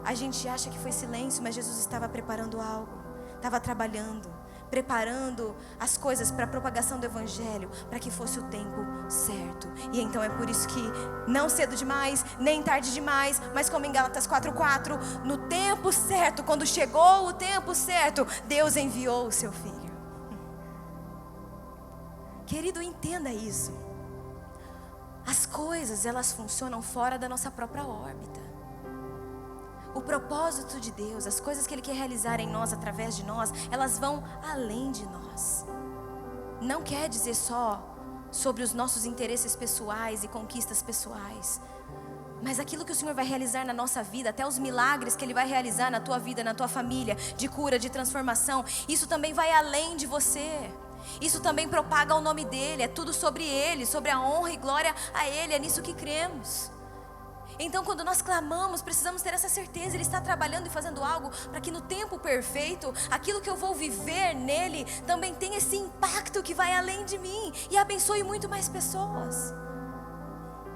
Speaker 1: A gente acha que foi silêncio, mas Jesus estava preparando algo, estava trabalhando, preparando as coisas para a propagação do evangelho, para que fosse o tempo certo. E então é por isso que não cedo demais, nem tarde demais, mas como em Gálatas 4:4, no tempo certo, quando chegou o tempo certo, Deus enviou o seu Filho. Querido, entenda isso. As coisas, elas funcionam fora da nossa própria órbita. O propósito de Deus, as coisas que Ele quer realizar em nós, através de nós, elas vão além de nós. Não quer dizer só sobre os nossos interesses pessoais e conquistas pessoais, mas aquilo que o Senhor vai realizar na nossa vida, até os milagres que Ele vai realizar na tua vida, na tua família, de cura, de transformação, isso também vai além de você. Isso também propaga o nome dEle, é tudo sobre Ele, sobre a honra e glória a Ele, é nisso que cremos. Então, quando nós clamamos, precisamos ter essa certeza. Ele está trabalhando e fazendo algo para que no tempo perfeito, aquilo que eu vou viver nele também tenha esse impacto que vai além de mim e abençoe muito mais pessoas.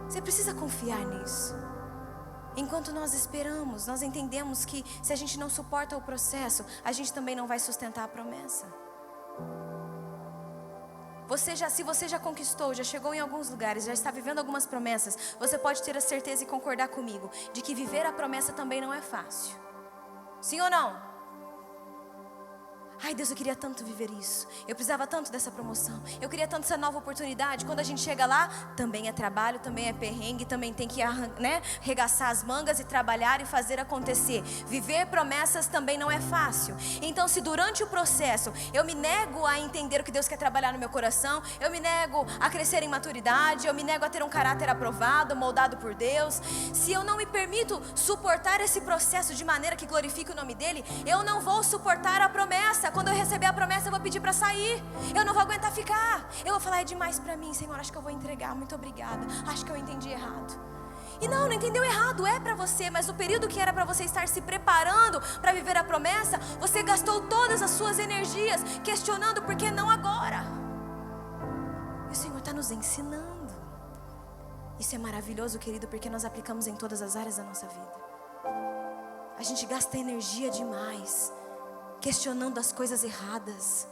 Speaker 1: Você precisa confiar nisso. Enquanto nós esperamos, nós entendemos que se a gente não suporta o processo, a gente também não vai sustentar a promessa. Se você já conquistou, já chegou em alguns lugares, já está vivendo algumas promessas, você pode ter a certeza e concordar comigo de que viver a promessa também não é fácil. Sim ou não? Ai, Deus, eu queria tanto viver isso. Eu precisava tanto dessa promoção. Eu queria tanto essa nova oportunidade. Quando a gente chega lá, também é trabalho, também é perrengue, também tem que arregaçar as mangas e trabalhar e fazer acontecer. Viver promessas também não é fácil. Então, se durante o processo eu me nego a entender o que Deus quer trabalhar no meu coração, eu me nego a crescer em maturidade, eu me nego a ter um caráter aprovado, moldado por Deus, se eu não me permito suportar esse processo de maneira que glorifique o nome dEle, eu não vou suportar a promessa. Quando eu receber a promessa, eu vou pedir para sair. Eu não vou aguentar ficar. Eu vou falar, é demais para mim, Senhor, acho que eu vou entregar, muito obrigada. Acho que eu entendi errado. E não entendeu errado, é para você. Mas no período que era para você estar se preparando para viver a promessa, você gastou todas as suas energias questionando por que não agora. E o Senhor está nos ensinando. Isso é maravilhoso, querido, porque nós aplicamos em todas as áreas da nossa vida. A gente gasta energia demais questionando as coisas erradas.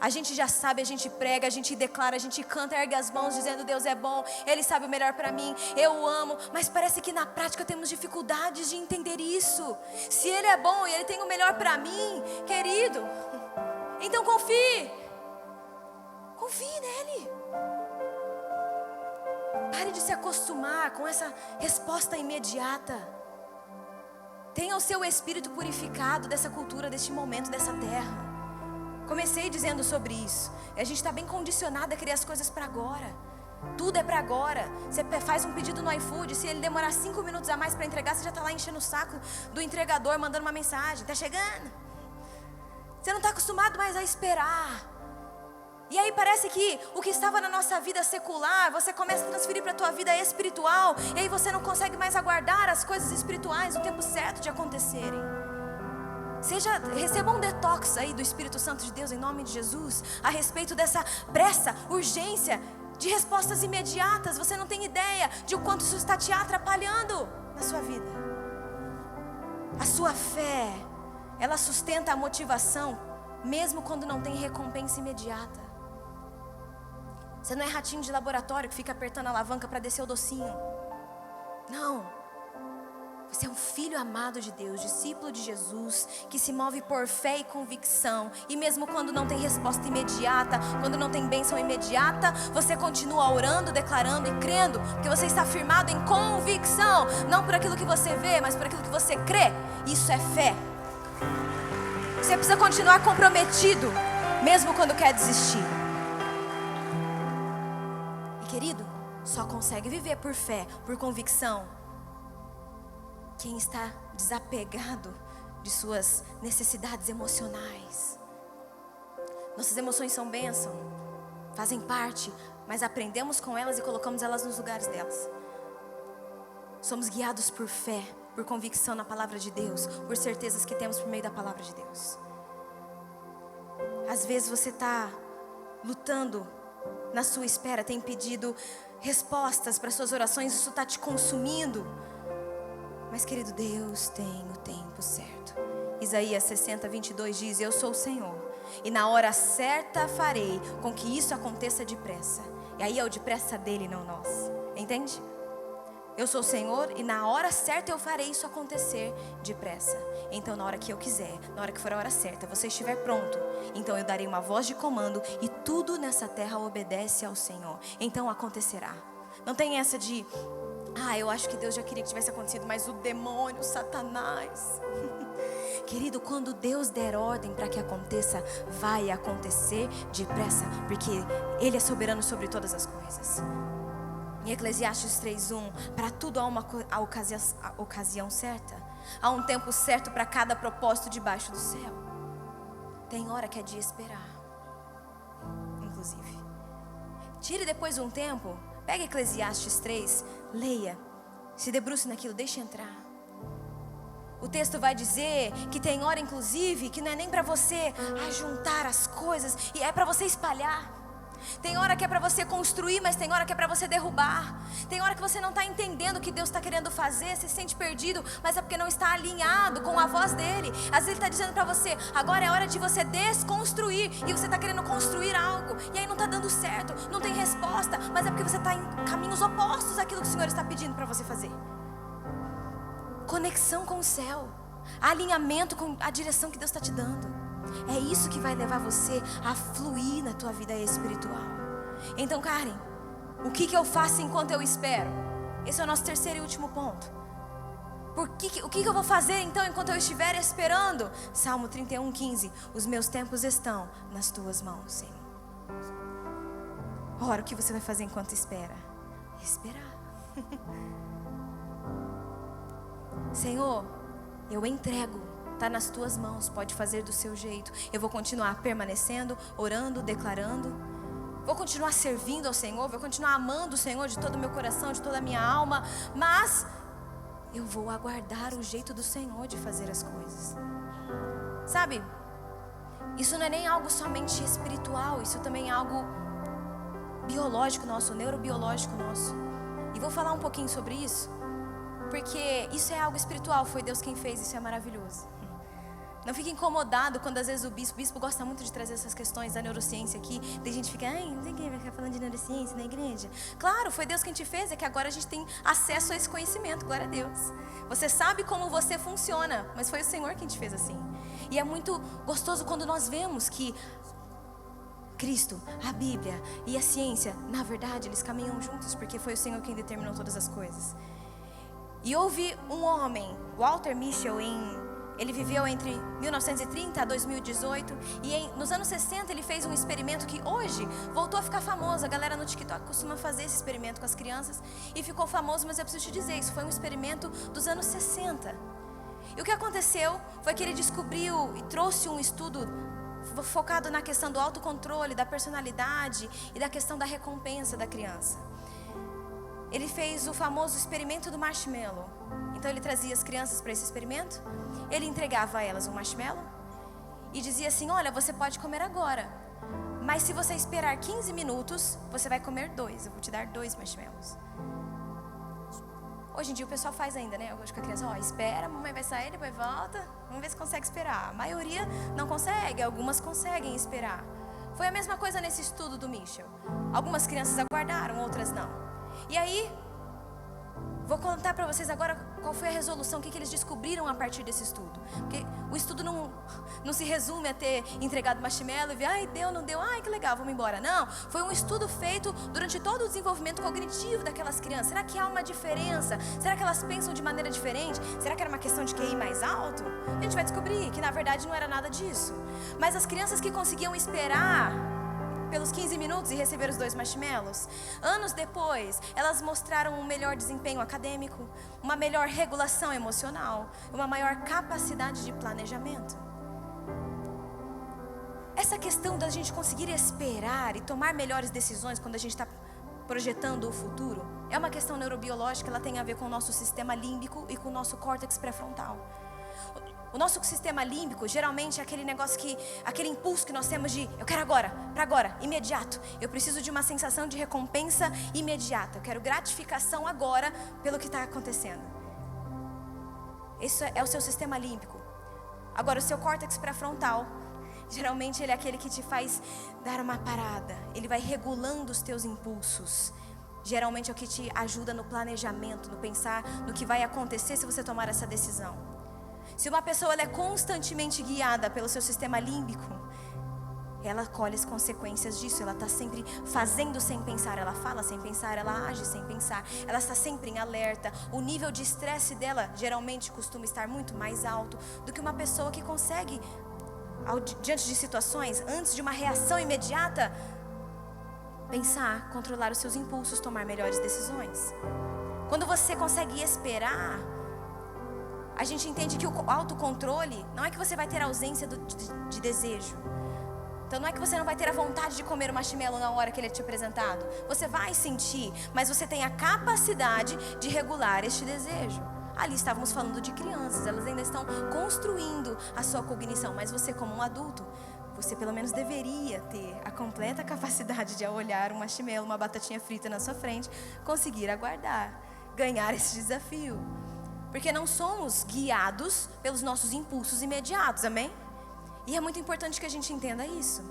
Speaker 1: A gente já sabe, a gente prega, a gente declara, a gente canta, ergue as mãos dizendo Deus é bom, Ele sabe o melhor para mim, eu o amo. Mas parece que na prática temos dificuldades de entender isso. Se Ele é bom e Ele tem o melhor para mim, querido, então confie nele. Pare de se acostumar com essa resposta imediata. Tenha o seu espírito purificado dessa cultura, deste momento, dessa terra. Comecei dizendo sobre isso. A gente está bem condicionado a criar as coisas para agora. Tudo é para agora. Você faz um pedido no iFood, se ele demorar 5 minutos a mais para entregar, você já está lá enchendo o saco do entregador, mandando uma mensagem. Está chegando. Você não está acostumado mais a esperar. E aí parece que o que estava na nossa vida secular, você começa a transferir para a tua vida espiritual. E aí você não consegue mais aguardar as coisas espirituais no tempo certo de acontecerem. Receba um detox aí do Espírito Santo de Deus em nome de Jesus, a respeito dessa pressa, urgência de respostas imediatas. Você não tem ideia de o quanto isso está te atrapalhando na sua vida. A sua fé, ela sustenta a motivação mesmo quando não tem recompensa imediata. Você não é ratinho de laboratório que fica apertando a alavanca para descer o docinho. Não. Você é um filho amado de Deus, discípulo de Jesus, que se move por fé e convicção. E mesmo quando não tem resposta imediata, quando não tem bênção imediata, você continua orando, declarando e crendo, porque você está firmado em convicção. Não por aquilo que você vê, mas por aquilo que você crê. Isso é fé. Você precisa continuar comprometido, mesmo quando quer desistir. Querido, só consegue viver por fé, por convicção, quem está desapegado de suas necessidades emocionais. Nossas emoções são bênção, fazem parte, mas aprendemos com elas e colocamos elas nos lugares delas. Somos guiados por fé, por convicção na palavra de Deus, por certezas que temos por meio da palavra de Deus. Às vezes você está lutando na sua espera, tem pedido respostas para suas orações, isso está te consumindo. Mas querido, Deus tem o tempo certo. Isaías 60, 22 diz: eu sou o Senhor, e na hora certa farei com que isso aconteça depressa. E aí é o depressa dele, não nós. Entende? Eu sou o Senhor e na hora certa eu farei isso acontecer depressa. Então na hora que eu quiser, na hora que for a hora certa, você estiver pronto, então eu darei uma voz de comando e tudo nessa terra obedece ao Senhor. Então acontecerá. Não tem essa de, eu acho que Deus já queria que tivesse acontecido, mas o demônio, Satanás. Querido, quando Deus der ordem para que aconteça, vai acontecer depressa, porque Ele é soberano sobre todas as coisas. Em Eclesiastes 3:1, para tudo há uma ocasião certa. Há um tempo certo para cada propósito debaixo do céu. Tem hora que é de esperar, inclusive. Tire depois um tempo, pega Eclesiastes 3, leia Se debruce naquilo, deixe entrar. O texto vai dizer que tem hora, inclusive, que não é nem para você ajuntar as coisas, e é para você espalhar. Tem hora que é para você construir, mas tem hora que é para você derrubar. Tem hora que você não está entendendo o que Deus está querendo fazer, se sente perdido, mas é porque não está alinhado com a voz dele. Às vezes ele está dizendo para você, agora é hora de você desconstruir, e você está querendo construir algo, e aí não está dando certo, não tem resposta, mas é porque você está em caminhos opostos àquilo que o Senhor está pedindo para você fazer. Conexão com o céu, alinhamento com a direção que Deus está te dando. É isso que vai levar você a fluir na tua vida espiritual. Então, Karen, o que eu faço enquanto eu espero? Esse é o nosso terceiro e último ponto. O que eu vou fazer então enquanto eu estiver esperando? Salmo 31:15. Os meus tempos estão nas tuas mãos, Senhor. Ora, o que você vai fazer enquanto espera? Esperar. Senhor, eu entrego, está nas tuas mãos, pode fazer do seu jeito. Eu vou continuar permanecendo, orando, declarando. Vou continuar servindo ao Senhor, vou continuar amando o Senhor de todo o meu coração, de toda a minha alma. Mas eu vou aguardar o jeito do Senhor de fazer as coisas. Sabe, isso não é nem algo somente espiritual, isso também é algo biológico nosso, neurobiológico nosso. E vou falar um pouquinho sobre isso, porque isso é algo espiritual, foi Deus quem fez, isso é maravilhoso. Não fique incomodado quando às vezes o bispo gosta muito de trazer essas questões da neurociência aqui. Tem gente que fica, não tem quem vai ficar falando de neurociência na igreja. Claro, foi Deus quem te fez, é que agora a gente tem acesso a esse conhecimento, glória a Deus. Você sabe como você funciona, mas foi o Senhor quem te fez assim. E é muito gostoso quando nós vemos que Cristo, a Bíblia e a ciência, na verdade, eles caminham juntos, porque foi o Senhor quem determinou todas as coisas. E houve um homem, Walter Mischel, ele viveu entre 1930 a 2018, e nos anos 60 ele fez um experimento que hoje voltou a ficar famoso. A galera no TikTok costuma fazer esse experimento com as crianças, e ficou famoso, mas eu preciso te dizer, isso foi um experimento dos anos 60. E o que aconteceu foi que ele descobriu e trouxe um estudo focado na questão do autocontrole, da personalidade e da questão da recompensa da criança. Ele fez o famoso experimento do marshmallow. Então ele trazia as crianças para esse experimento, ele entregava a elas um marshmallow e dizia assim, olha, você pode comer agora, mas se você esperar 15 minutos, você vai comer 2, eu vou te dar 2 marshmallows. Hoje em dia o pessoal faz ainda, né? Eu gosto com a criança, espera, a mamãe vai sair, depois volta, vamos ver se consegue esperar. A maioria não consegue, algumas conseguem esperar. Foi a mesma coisa nesse estudo do Mischel. Algumas crianças aguardaram, outras não. E aí, vou contar para vocês agora qual foi a resolução, o que eles descobriram a partir desse estudo. Porque o estudo não se resume a ter entregado marshmallow e ver, deu, não deu, que legal, vamos embora. Não, foi um estudo feito durante todo o desenvolvimento cognitivo daquelas crianças. Será que há uma diferença? Será que elas pensam de maneira diferente? Será que era uma questão de QI mais alto? A gente vai descobrir que na verdade não era nada disso. Mas as crianças que conseguiam esperar pelos 15 minutos e receber os 2 marshmallows, anos depois, elas mostraram um melhor desempenho acadêmico, uma melhor regulação emocional, uma maior capacidade de planejamento. Essa questão da gente conseguir esperar e tomar melhores decisões quando a gente está projetando o futuro, é uma questão neurobiológica, ela tem a ver com o nosso sistema límbico e com o nosso córtex pré-frontal. O nosso sistema límbico, geralmente, é aquele negócio aquele impulso que nós temos de, eu quero agora, para agora, imediato. Eu preciso de uma sensação de recompensa imediata. Eu quero gratificação agora pelo que está acontecendo. Isso é o seu sistema límbico. Agora, o seu córtex pré-frontal, geralmente ele é aquele que te faz dar uma parada. Ele vai regulando os teus impulsos. Geralmente é o que te ajuda no planejamento, no pensar no que vai acontecer se você tomar essa decisão. Se uma pessoa ela é constantemente guiada pelo seu sistema límbico, ela colhe as consequências disso. Ela está sempre fazendo sem pensar, ela fala sem pensar, ela age sem pensar, ela está sempre em alerta. O nível de estresse dela geralmente costuma estar muito mais alto do que uma pessoa que consegue, diante de situações, antes de uma reação imediata, pensar, controlar os seus impulsos, tomar melhores decisões. Quando você consegue esperar, a gente entende que o autocontrole não é que você vai ter ausência de desejo, Então não é que você não vai ter a vontade de comer o marshmallow na hora que ele é te apresentado. Você vai sentir, mas você tem a capacidade de regular este desejo. Ali estávamos falando de crianças, elas ainda estão construindo a sua cognição, mas você como um adulto, você pelo menos deveria ter a completa capacidade de, ao olhar um marshmallow, uma batatinha frita na sua frente, conseguir aguardar, ganhar esse desafio. Porque não somos guiados pelos nossos impulsos imediatos, amém? E é muito importante que a gente entenda isso.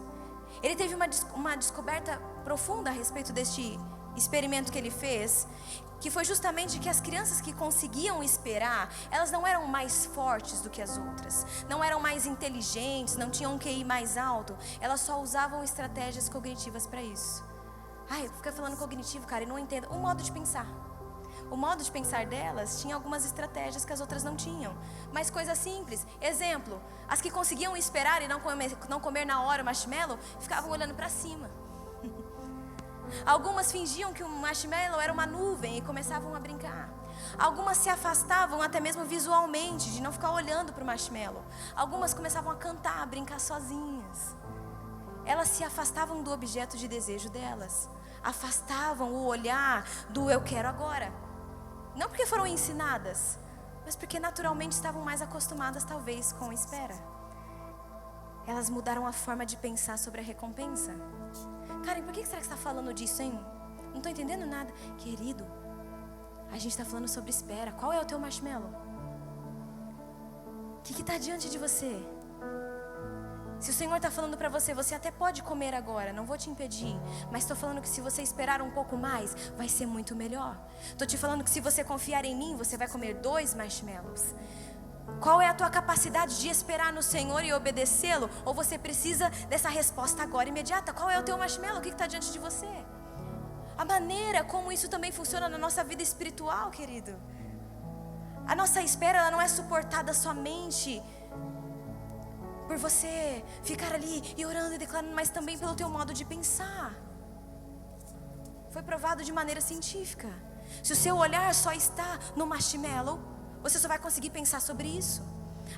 Speaker 1: Ele teve uma descoberta profunda a respeito deste experimento que ele fez, que foi justamente que as crianças que conseguiam esperar, elas não eram mais fortes do que as outras, não eram mais inteligentes, não tinham um QI mais alto, elas só usavam estratégias cognitivas para isso. Ai, fica falando cognitivo, cara, e não entendo. O modo de pensar. O modo de pensar delas tinha algumas estratégias que as outras não tinham. Mas coisa simples. Exemplo, as que conseguiam esperar e não comer na hora o marshmallow, ficavam olhando para cima. Algumas fingiam que o marshmallow era uma nuvem e começavam a brincar. Algumas se afastavam até mesmo visualmente, de não ficar olhando para o marshmallow. Algumas começavam a cantar, a brincar sozinhas. Elas se afastavam do objeto de desejo delas. Afastavam o olhar do eu quero agora. Não porque foram ensinadas, mas porque naturalmente estavam mais acostumadas talvez com a espera. Elas mudaram a forma de pensar sobre a recompensa. Karen, por que será que você está falando disso, hein? Não estou entendendo nada. Querido, a gente está falando sobre espera. Qual é o teu marshmallow? O que está diante de você? Se o Senhor está falando para você, você até pode comer agora, não vou te impedir. Mas estou falando que se você esperar um pouco mais, vai ser muito melhor. Estou te falando que se você confiar em mim, você vai comer 2 marshmallows. Qual é a tua capacidade de esperar no Senhor e obedecê-lo? Ou você precisa dessa resposta agora, imediata? Qual é o teu marshmallow? O que está diante de você? A maneira como isso também funciona na nossa vida espiritual, querido. A nossa espera, ela não é suportada somente por você ficar ali e orando e declarando, mas também pelo teu modo de pensar. Foi provado de maneira científica. Se o seu olhar só está no marshmallow, você só vai conseguir pensar sobre isso.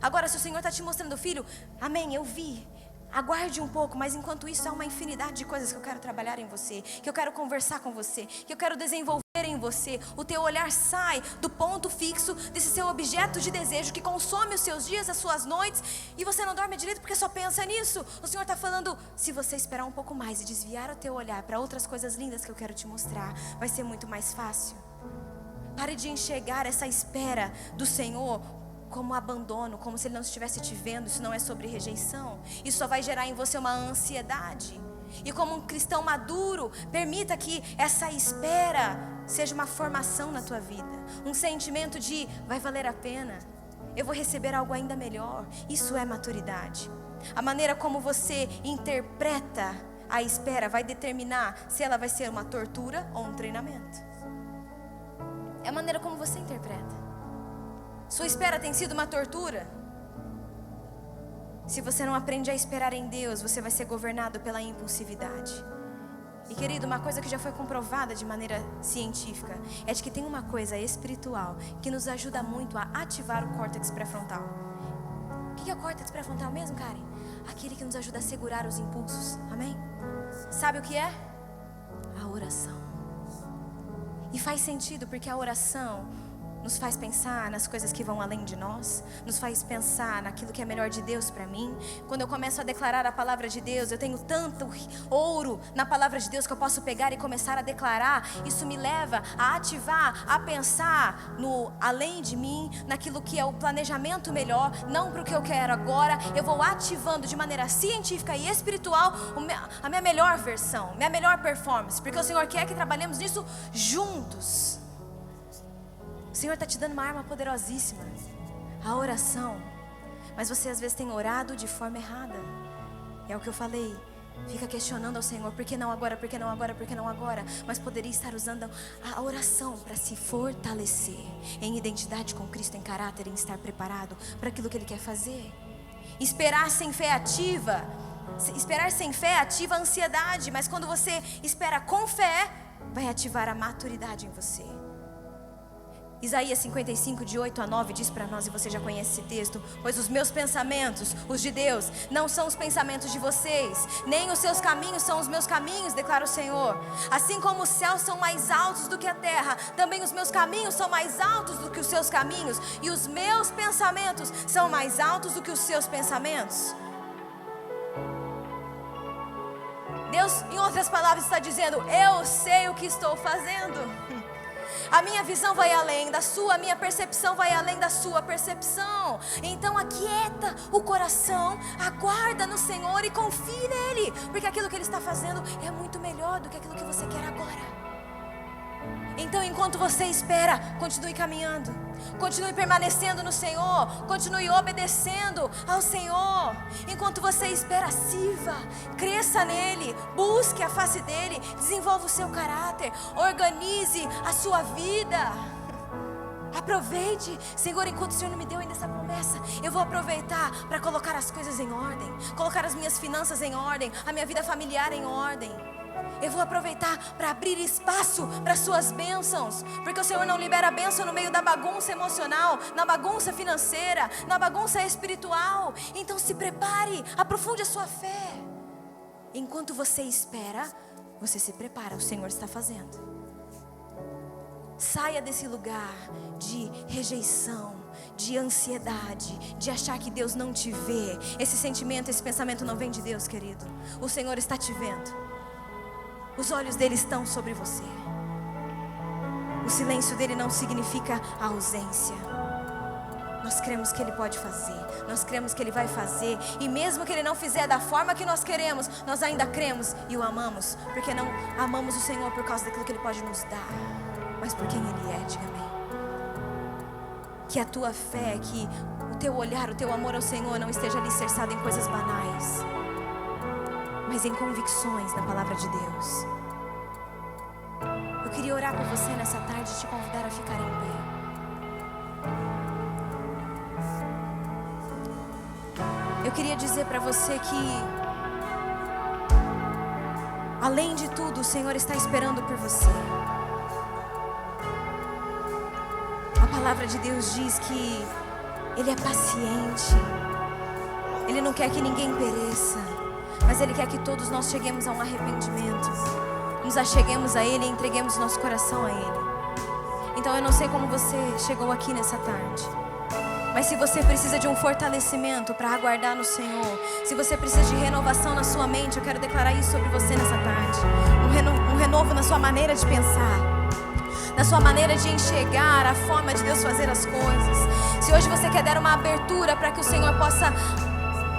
Speaker 1: Agora, se o Senhor está te mostrando, filho, amém, eu vi, aguarde um pouco, mas enquanto isso há uma infinidade de coisas que eu quero trabalhar em você, que eu quero conversar com você, que eu quero desenvolver em você. O teu olhar sai do ponto fixo desse seu objeto de desejo que consome os seus dias, as suas noites, e você não dorme direito porque só pensa nisso. O Senhor está falando, se você esperar um pouco mais e desviar o teu olhar para outras coisas lindas que eu quero te mostrar, vai ser muito mais fácil. Pare de enxergar essa espera do Senhor como abandono, como se Ele não estivesse te vendo. Isso não é sobre rejeição. Isso só vai gerar em você uma ansiedade. E como um cristão maduro, permita que essa espera seja uma formação na tua vida. Um sentimento de, vai valer a pena, eu vou receber algo ainda melhor. Isso é maturidade. A maneira como você interpreta a espera vai determinar se ela vai ser uma tortura ou um treinamento. É a maneira como você interpreta. Sua espera tem sido uma tortura? Se você não aprende a esperar em Deus, você vai ser governado pela impulsividade. E querido, uma coisa que já foi comprovada de maneira científica é de que tem uma coisa espiritual que nos ajuda muito a ativar o córtex pré-frontal. O que é o córtex pré-frontal mesmo, Karen? Aquele que nos ajuda a segurar os impulsos, amém? Sabe o que é? A oração. E faz sentido porque a oração nos faz pensar nas coisas que vão além de nós, nos faz pensar naquilo que é melhor de Deus para mim. Quando eu começo a declarar a palavra de Deus, eu tenho tanto ouro na palavra de Deus que eu posso pegar e começar a declarar. Isso me leva a ativar, a pensar no além de mim, naquilo que é o planejamento melhor, não para o que eu quero agora. Eu vou ativando de maneira científica e espiritual a minha melhor versão, minha melhor performance, porque o Senhor quer que trabalhemos nisso juntos. O Senhor está te dando uma arma poderosíssima, a oração. Mas você às vezes tem orado de forma errada. É o que eu falei. Fica questionando ao Senhor, por que não agora, por que não agora, por que não agora? Mas poderia estar usando a oração para se fortalecer em identidade com Cristo, em caráter, em estar preparado para aquilo que Ele quer fazer. Esperar sem fé ativa a ansiedade, mas quando você espera com fé, vai ativar a maturidade em você. Isaías 55, de 8 a 9, diz para nós, e você já conhece esse texto: pois os meus pensamentos, os de Deus, não são os pensamentos de vocês, nem os seus caminhos são os meus caminhos, declara o Senhor. Assim como os céus são mais altos do que a terra, também os meus caminhos são mais altos do que os seus caminhos, e os meus pensamentos são mais altos do que os seus pensamentos. Deus, em outras palavras, está dizendo: eu sei o que estou fazendo. A minha visão vai além da sua, a minha percepção vai além da sua percepção. Então aquieta o coração, aguarda no Senhor e confie nele, porque aquilo que Ele está fazendo é muito melhor do que aquilo que você quer agora. Então, enquanto você espera, continue caminhando, continue permanecendo no Senhor, continue obedecendo ao Senhor. Enquanto você espera, sirva, cresça nele, busque a face dele, desenvolva o seu caráter, organize a sua vida. Aproveite, Senhor, enquanto o Senhor não me deu ainda essa promessa, eu vou aproveitar para colocar as coisas em ordem, colocar as minhas finanças em ordem, a minha vida familiar em ordem. Eu vou aproveitar para abrir espaço para as suas bênçãos, porque o Senhor não libera a bênção no meio da bagunça emocional, na bagunça financeira, na bagunça espiritual. Então se prepare, aprofunde a sua fé. Enquanto você espera, você se prepara, o Senhor está fazendo. Saia desse lugar de rejeição, de ansiedade, de achar que Deus não te vê. Esse sentimento, esse pensamento não vem de Deus, querido. O Senhor está te vendo. Os olhos dele estão sobre você. O silêncio dele não significa a ausência. Nós cremos que ele pode fazer, nós cremos que ele vai fazer. E mesmo que ele não fizer da forma que nós queremos, nós ainda cremos e o amamos, porque não amamos o Senhor por causa daquilo que ele pode nos dar, mas por quem ele é. Diga amém. Que a tua fé, que o teu olhar, o teu amor ao Senhor não esteja alicerçado em coisas banais, mas em convicções na palavra de Deus. Eu queria orar por você nessa tarde e te convidar a ficar em pé. Eu queria dizer para você que, além de tudo, o Senhor está esperando por você. A palavra de Deus diz que Ele é paciente. Ele não quer que ninguém pereça, mas Ele quer que todos nós cheguemos a um arrependimento, nos acheguemos a Ele e entreguemos nosso coração a Ele. Então eu não sei como você chegou aqui nessa tarde, mas se você precisa de um fortalecimento para aguardar no Senhor, se você precisa de renovação na sua mente, eu quero declarar isso sobre você nessa tarde. Um renovo na sua maneira de pensar, na sua maneira de enxergar a forma de Deus fazer as coisas. Se hoje você quer dar uma abertura para que o Senhor possa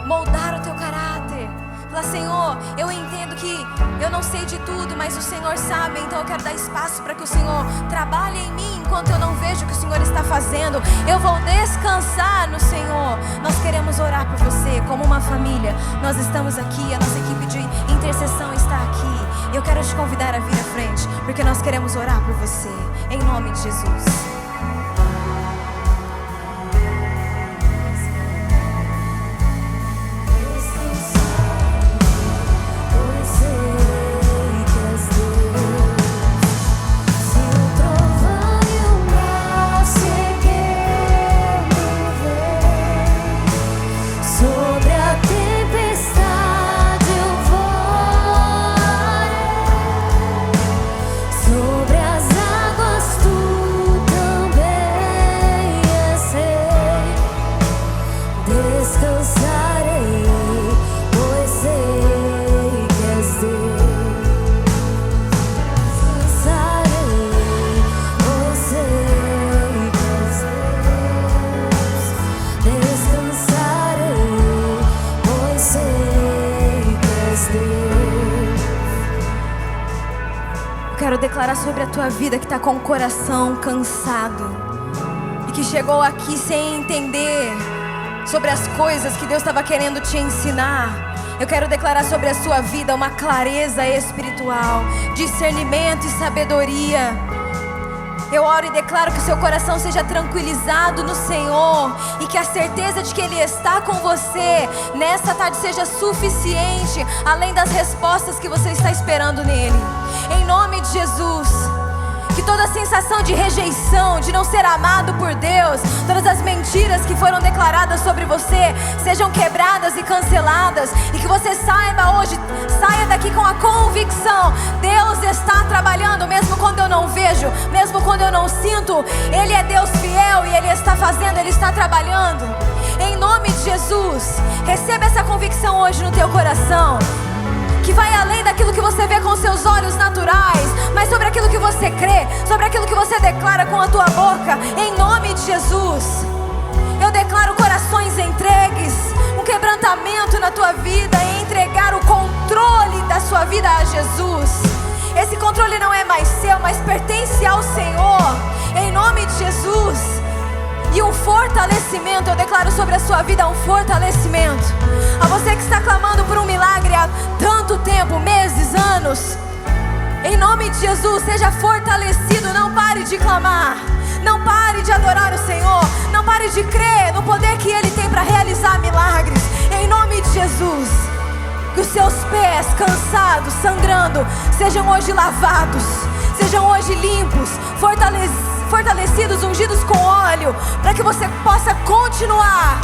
Speaker 1: moldar o teu caráter, falar: Senhor, eu entendo que eu não sei de tudo, mas o Senhor sabe, então eu quero dar espaço para que o Senhor trabalhe em mim enquanto eu não vejo o que o Senhor está fazendo. Eu vou descansar no Senhor. Nós queremos orar por você como uma família. Nós estamos aqui, a nossa equipe de intercessão está aqui. Eu quero te convidar a vir à frente, porque nós queremos orar por você, em nome de Jesus. Quero declarar sobre a tua vida que está com o coração cansado e que chegou aqui sem entender sobre as coisas que Deus estava querendo te ensinar. Eu quero declarar sobre a sua vida uma clareza espiritual, discernimento e sabedoria. Eu oro e declaro que o seu coração seja tranquilizado no Senhor e que a certeza de que Ele está com você nessa tarde seja suficiente, além das respostas que você está esperando nele. Em nome de Jesus, Que toda sensação de rejeição, de não ser amado por Deus, todas as mentiras que foram declaradas sobre você sejam quebradas e canceladas. E que você saiba hoje, saia daqui com a convicção: Deus está trabalhando, mesmo quando eu não vejo, mesmo quando eu não sinto. Ele é Deus fiel e Ele está fazendo, Ele está trabalhando. Em nome de Jesus, receba essa convicção hoje no teu coração, que vai além daquilo que você vê com seus olhos naturais, mas sobre aquilo que você crê, sobre aquilo que você declara com a tua boca. Em nome de Jesus, eu declaro corações entregues, um quebrantamento na tua vida, e entregar o controle da sua vida a Jesus. Esse controle não é mais seu, mas pertence ao Senhor. Em nome de Jesus. E um fortalecimento, eu declaro sobre a sua vida um fortalecimento. A você que está clamando por um milagre há tanto tempo, meses, anos, em nome de Jesus, seja fortalecido. Não pare de clamar, não pare de adorar o Senhor, não pare de crer no poder que Ele tem para realizar milagres. Em nome de Jesus, que os seus pés cansados, sangrando, sejam hoje lavados, sejam hoje limpos, fortalecidos, ungidos com óleo, para que você possa continuar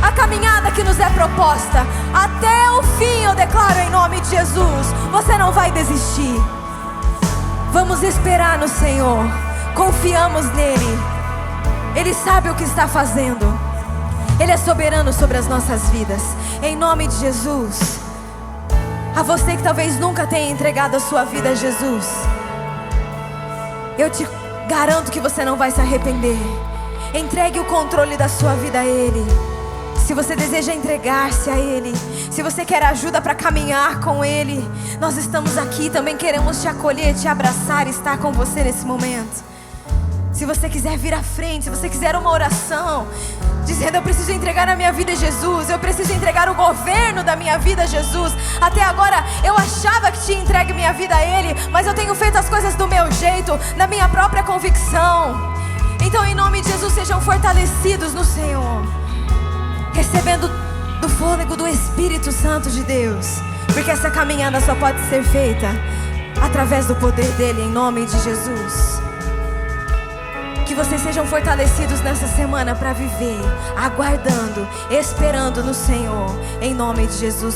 Speaker 1: a caminhada que nos é proposta até o fim. Eu declaro em nome de Jesus, você não vai desistir. Vamos esperar no Senhor, confiamos nele. Ele sabe o que está fazendo, Ele é soberano sobre as nossas vidas. Em nome de Jesus. A você que talvez nunca tenha entregado a sua vida a Jesus, eu te garanto que você não vai se arrepender. Entregue o controle da sua vida a Ele. Se você deseja entregar-se a Ele, se você quer ajuda para caminhar com Ele, nós estamos aqui, também queremos te acolher, te abraçar e estar com você nesse momento. Se você quiser vir à frente, se você quiser uma oração dizendo: eu preciso entregar a minha vida a Jesus, eu preciso entregar o governo da minha vida a Jesus. Até agora eu achava que tinha entregue minha vida a Ele, mas eu tenho feito as coisas do meu jeito, na minha própria convicção. Então, em nome de Jesus, sejam fortalecidos no Senhor, recebendo do fôlego do Espírito Santo de Deus, porque essa caminhada só pode ser feita através do poder dEle, em nome de Jesus. Que vocês sejam fortalecidos nessa semana para viver, aguardando, esperando no Senhor, em nome de Jesus.